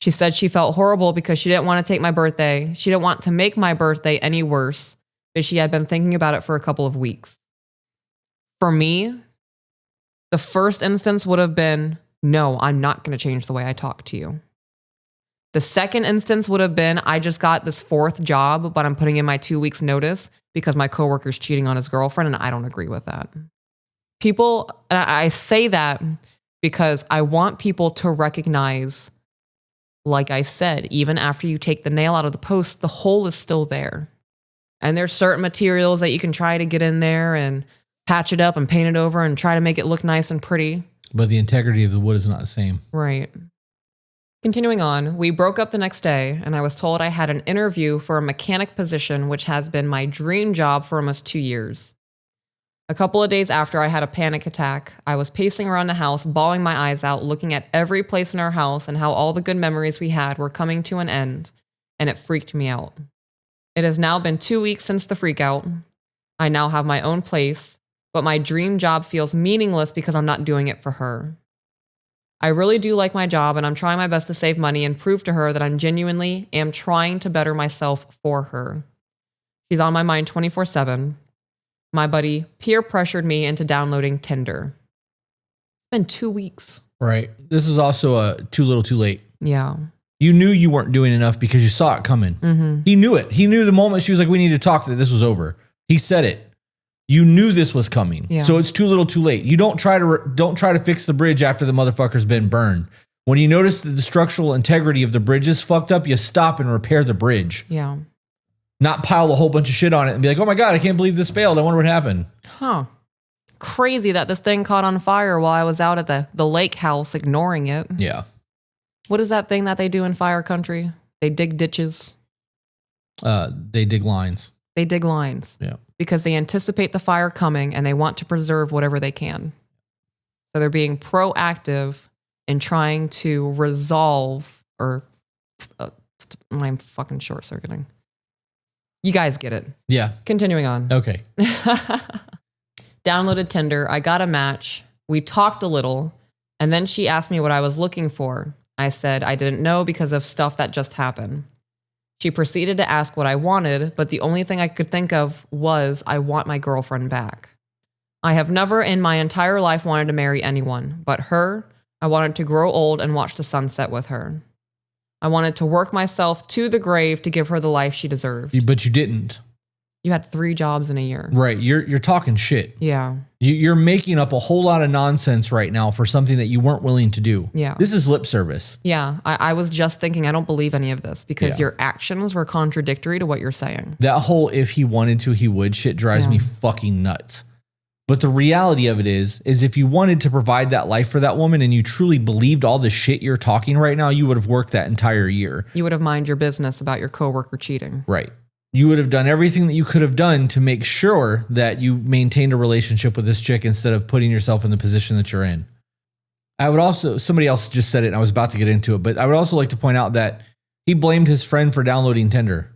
Speaker 3: She said she felt horrible because she didn't want to take my birthday. She didn't want to make my birthday any worse, but she had been thinking about it for a couple of weeks. For me, the first instance would have been, no, I'm not going to change the way I talk to you. The second instance would have been, I just got this fourth job, but I'm putting in my 2 weeks notice because my coworker's cheating on his girlfriend, and I don't agree with that. People, and I say that because I want people to recognize, like I said, even after you take the nail out of the post, the hole is still there. And there's certain materials that you can try to get in there and patch it up and paint it over and try to make it look nice and pretty.
Speaker 2: But the integrity of the wood is not the same.
Speaker 3: Right. Continuing on, we broke up the next day, and I was told I had an interview for a mechanic position, which has been my dream job for almost 2 years. A couple of days after I had a panic attack, I was pacing around the house, bawling my eyes out, looking at every place in our house and how all the good memories we had were coming to an end, and it freaked me out. It has now been 2 weeks since the freak out. I now have my own place, but my dream job feels meaningless because I'm not doing it for her. I really do like my job, and I'm trying my best to save money and prove to her that I'm genuinely am trying to better myself for her. She's on my mind 24/7. My buddy peer pressured me into downloading Tinder. It's been 2 weeks.
Speaker 2: Right. This is also too little too late.
Speaker 3: Yeah.
Speaker 2: You knew you weren't doing enough because you saw it coming.
Speaker 3: Mm-hmm.
Speaker 2: He knew it. He knew the moment she was like, we need to talk, that this was over. He said it. You knew this was coming.
Speaker 3: Yeah.
Speaker 2: So it's too little too late. You don't try to fix the bridge after the motherfucker's been burned. When you notice that the structural integrity of the bridge is fucked up, you stop and repair the bridge.
Speaker 3: Yeah.
Speaker 2: Not pile a whole bunch of shit on it and be like, oh my God, I can't believe this failed. I wonder what happened.
Speaker 3: Huh. Crazy that this thing caught on fire while I was out at the lake house ignoring it.
Speaker 2: Yeah.
Speaker 3: What is that thing that they do in fire country? They dig ditches.
Speaker 2: They dig lines.
Speaker 3: They dig lines.
Speaker 2: Yeah.
Speaker 3: Because they anticipate the fire coming and they want to preserve whatever they can. So they're being proactive in trying to resolve I'm fucking short circuiting. You guys get it.
Speaker 2: Yeah.
Speaker 3: Continuing on.
Speaker 2: Okay.
Speaker 3: Downloaded Tinder. I got a match. We talked a little. And then she asked me what I was looking for. I said I didn't know because of stuff that just happened. She proceeded to ask what I wanted, but the only thing I could think of was I want my girlfriend back. I have never in my entire life wanted to marry anyone, but her, I wanted to grow old and watch the sunset with her. I wanted to work myself to the grave to give her the life she deserved.
Speaker 2: But you didn't.
Speaker 3: You had 3 jobs in a year.
Speaker 2: Right. You're talking shit.
Speaker 3: Yeah.
Speaker 2: You're making up a whole lot of nonsense right now for something that you weren't willing to do.
Speaker 3: Yeah.
Speaker 2: This is lip service.
Speaker 3: Yeah. I was just thinking, I don't believe any of this because your actions were contradictory to what you're saying.
Speaker 2: That whole if he wanted to, he would shit drives me fucking nuts. But the reality of it is if you wanted to provide that life for that woman and you truly believed all the shit you're talking right now, you would have worked that entire year.
Speaker 3: You would have minded your business about your coworker cheating.
Speaker 2: Right. You would have done everything that you could have done to make sure that you maintained a relationship with this chick instead of putting yourself in the position that you're in. I would also, somebody else just said it and I was about to get into it, but I would also like to point out that he blamed his friend for downloading Tinder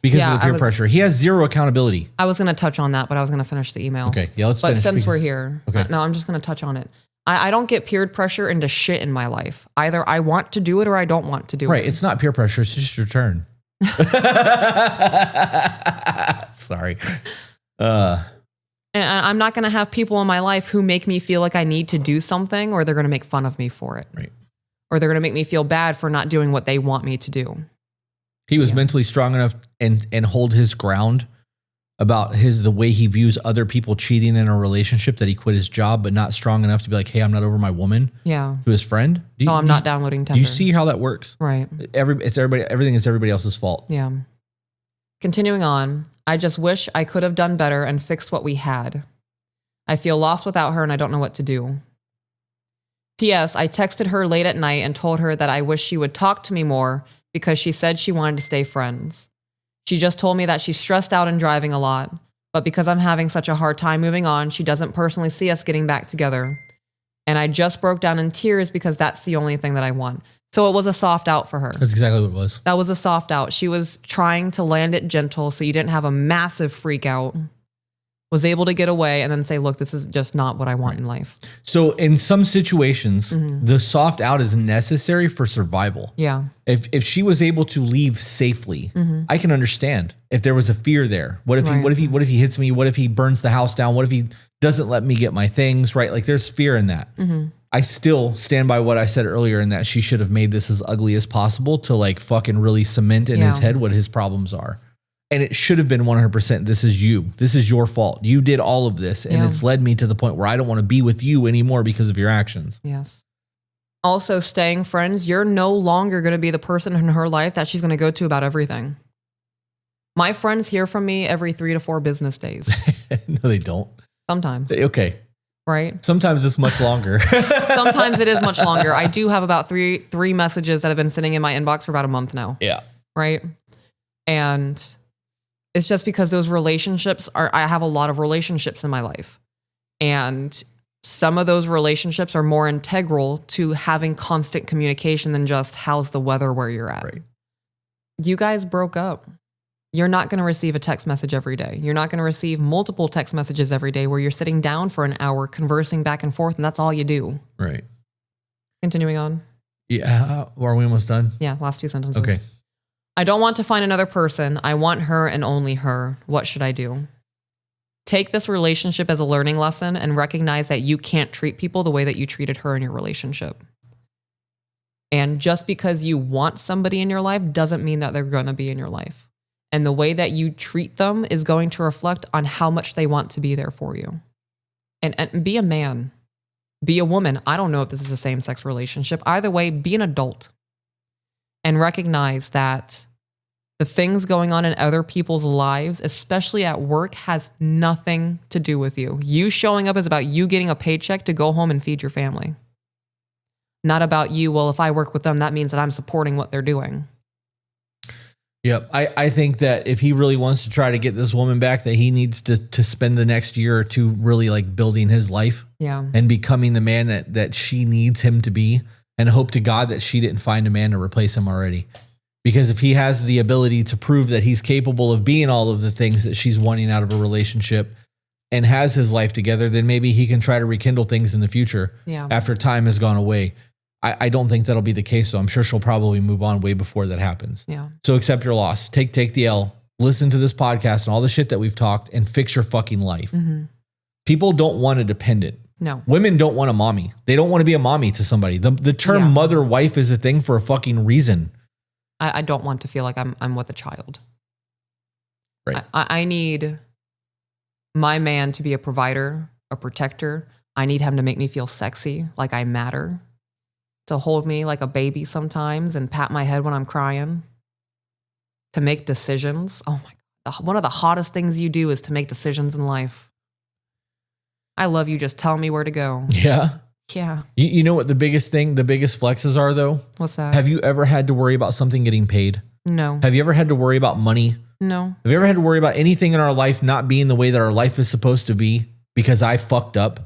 Speaker 2: because of the peer pressure. He has zero accountability.
Speaker 3: I was going to touch on that, but I was going to finish the email.
Speaker 2: Okay. Yeah, let's finish.
Speaker 3: But since we're here,
Speaker 2: okay.
Speaker 3: No, I'm just going to touch on it. I don't get peer pressure into shit in my life. Either I want to do it or I don't want to do it.
Speaker 2: Right. It's not peer pressure. It's just your turn. Sorry.
Speaker 3: And I'm not going to have people in my life who make me feel like I need to do something or they're going to make fun of me for it.
Speaker 2: Right.
Speaker 3: Or they're going to make me feel bad for not doing what they want me to do.
Speaker 2: He was mentally strong enough and hold his ground about the way he views other people cheating in a relationship that he quit his job, but not strong enough to be like, hey, I'm not over my woman.
Speaker 3: Yeah.
Speaker 2: To his friend.
Speaker 3: I'm not downloading Tinder.
Speaker 2: Do you see how that works?
Speaker 3: Right.
Speaker 2: Everything is everybody else's fault.
Speaker 3: Yeah. Continuing on, I just wish I could have done better and fixed what we had. I feel lost without her and I don't know what to do. P.S. I texted her late at night and told her that I wish she would talk to me more because she said she wanted to stay friends. She just told me that she's stressed out and driving a lot, but because I'm having such a hard time moving on, she doesn't personally see us getting back together. And I just broke down in tears because that's the only thing that I want. So it was a soft out for her.
Speaker 2: That's exactly what it was.
Speaker 3: That was a soft out. She was trying to land it gentle so you didn't have a massive freak out. was able to get away and then say, look, this is just not what I want in life.
Speaker 2: So in some situations, the soft out is necessary for survival.
Speaker 3: Yeah.
Speaker 2: If she was able to leave safely, I can understand if there was a fear there. What if what if he hits me? What if he burns the house down? What if he doesn't let me get my things, right? Like there's fear in that. I still stand by what I said earlier in that she should have made this as ugly as possible to like fucking really cement in his head what his problems are. And it should have been 100%. This is you. This is your fault. You did all of this. And it's led me to the point where I don't want to be with you anymore because of your actions.
Speaker 3: Yes. Also, staying friends, you're no longer going to be the person in her life that she's going to go to about everything. My friends hear from me every 3 to 4 business days.
Speaker 2: No, they don't.
Speaker 3: Sometimes.
Speaker 2: Okay.
Speaker 3: Right?
Speaker 2: Sometimes it's much longer.
Speaker 3: Sometimes it is much longer. I do have about three messages that have been sitting in my inbox for about a month now.
Speaker 2: Yeah.
Speaker 3: Right? And it's just because those relationships I have a lot of relationships in my life. And some of those relationships are more integral to having constant communication than just how's the weather where you're at.
Speaker 2: Right.
Speaker 3: You guys broke up. You're not going to receive a text message every day. You're not going to receive multiple text messages every day where you're sitting down for an hour conversing back and forth and that's all you do.
Speaker 2: Right.
Speaker 3: Continuing on.
Speaker 2: Yeah. Are we almost done?
Speaker 3: Yeah, last 2 sentences.
Speaker 2: Okay.
Speaker 3: I don't want to find another person. I want her and only her. What should I do? Take this relationship as a learning lesson and recognize that you can't treat people the way that you treated her in your relationship. And just because you want somebody in your life doesn't mean that they're going to be in your life. And the way that you treat them is going to reflect on how much they want to be there for you. And be a man. Be a woman. I don't know if this is a same-sex relationship. Either way, be an adult. And recognize that the things going on in other people's lives, especially at work, has nothing to do with you. You showing up is about you getting a paycheck to go home and feed your family. Not about you, well, if I work with them, that means that I'm supporting what they're doing.
Speaker 2: Yep. I think that if he really wants to try to get this woman back, that he needs to spend the next year or two really like building his life and becoming the man that she needs him to be, and hope to God that she didn't find a man to replace him already. Because if he has the ability to prove that he's capable of being all of the things that she's wanting out of a relationship and has his life together, then maybe he can try to rekindle things in the future after time has gone away. I don't think that'll be the case, so I'm sure she'll probably move on way before that happens. Yeah. So accept your loss. Take the L. Listen to this podcast and all the shit that we've talked and fix your fucking life. People don't want a dependent.
Speaker 3: No.
Speaker 2: Women don't want a mommy. They don't want to be a mommy to somebody. The term mother wife is a thing for a fucking reason.
Speaker 3: I don't want to feel like I'm with a child.
Speaker 2: Right.
Speaker 3: I need my man to be a provider, a protector. I need him to make me feel sexy, like I matter. To hold me like a baby sometimes and pat my head when I'm crying. To make decisions. Oh my God. One of the hottest things you do is to make decisions in life. I love you. Just tell me where to go.
Speaker 2: Yeah.
Speaker 3: Yeah.
Speaker 2: You know what the biggest flexes are though?
Speaker 3: What's that?
Speaker 2: Have you ever had to worry about something getting paid?
Speaker 3: No.
Speaker 2: Have you ever had to worry about money?
Speaker 3: No.
Speaker 2: Have you ever had to worry about anything in our life not being the way that our life is supposed to be because I fucked up?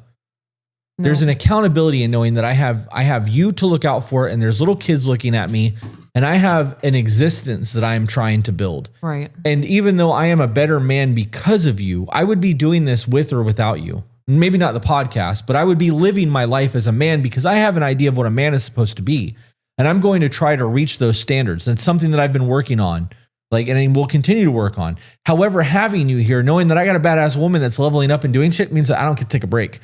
Speaker 2: No. There's an accountability in knowing that I have you to look out for, and there's little kids looking at me, and I have an existence that I am trying to build.
Speaker 3: Right.
Speaker 2: And even though I am a better man because of you, I would be doing this with or without you. Maybe not the podcast, but I would be living my life as a man because I have an idea of what a man is supposed to be. And I'm going to try to reach those standards. That's something that I've been working on, and will continue to work on. However, having you here, knowing that I got a badass woman that's leveling up and doing shit, means that I don't get to take a break.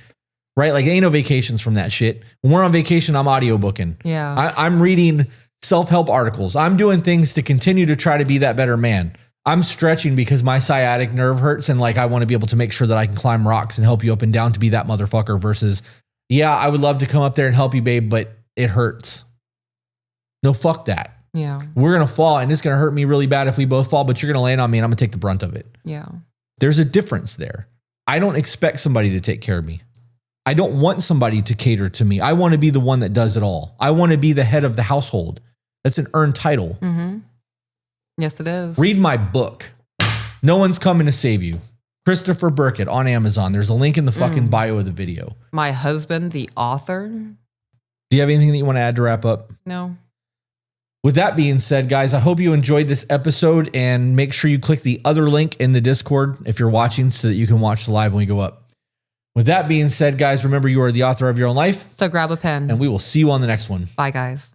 Speaker 2: Right? Like, ain't no vacations from that shit. When we're on vacation, I'm audiobooking.
Speaker 3: Yeah.
Speaker 2: I'm reading self-help articles. I'm doing things to continue to try to be that better man. I'm stretching because my sciatic nerve hurts, and like I want to be able to make sure that I can climb rocks and help you up and down to be that motherfucker versus, yeah, I would love to come up there and help you, babe, but it hurts. No, fuck that.
Speaker 3: Yeah.
Speaker 2: We're going to fall, and it's going to hurt me really bad if we both fall, but you're going to land on me and I'm going to take the brunt of it.
Speaker 3: Yeah.
Speaker 2: There's a difference there. I don't expect somebody to take care of me. I don't want somebody to cater to me. I want to be the one that does it all. I want to be the head of the household. That's an earned title.
Speaker 3: Mm-hmm. Yes, it is.
Speaker 2: Read my book. No One's Coming to Save You. Christopher Burkett on Amazon. There's a link in the fucking bio of the video.
Speaker 3: My husband, the author.
Speaker 2: Do you have anything that you want to add to wrap up?
Speaker 3: No.
Speaker 2: With that being said, guys, I hope you enjoyed this episode, and make sure you click the other link in the Discord if you're watching so that you can watch the live when we go up. With that being said, guys, remember you are the author of your own life.
Speaker 3: So grab a pen.
Speaker 2: And we will see you on the next one.
Speaker 3: Bye, guys.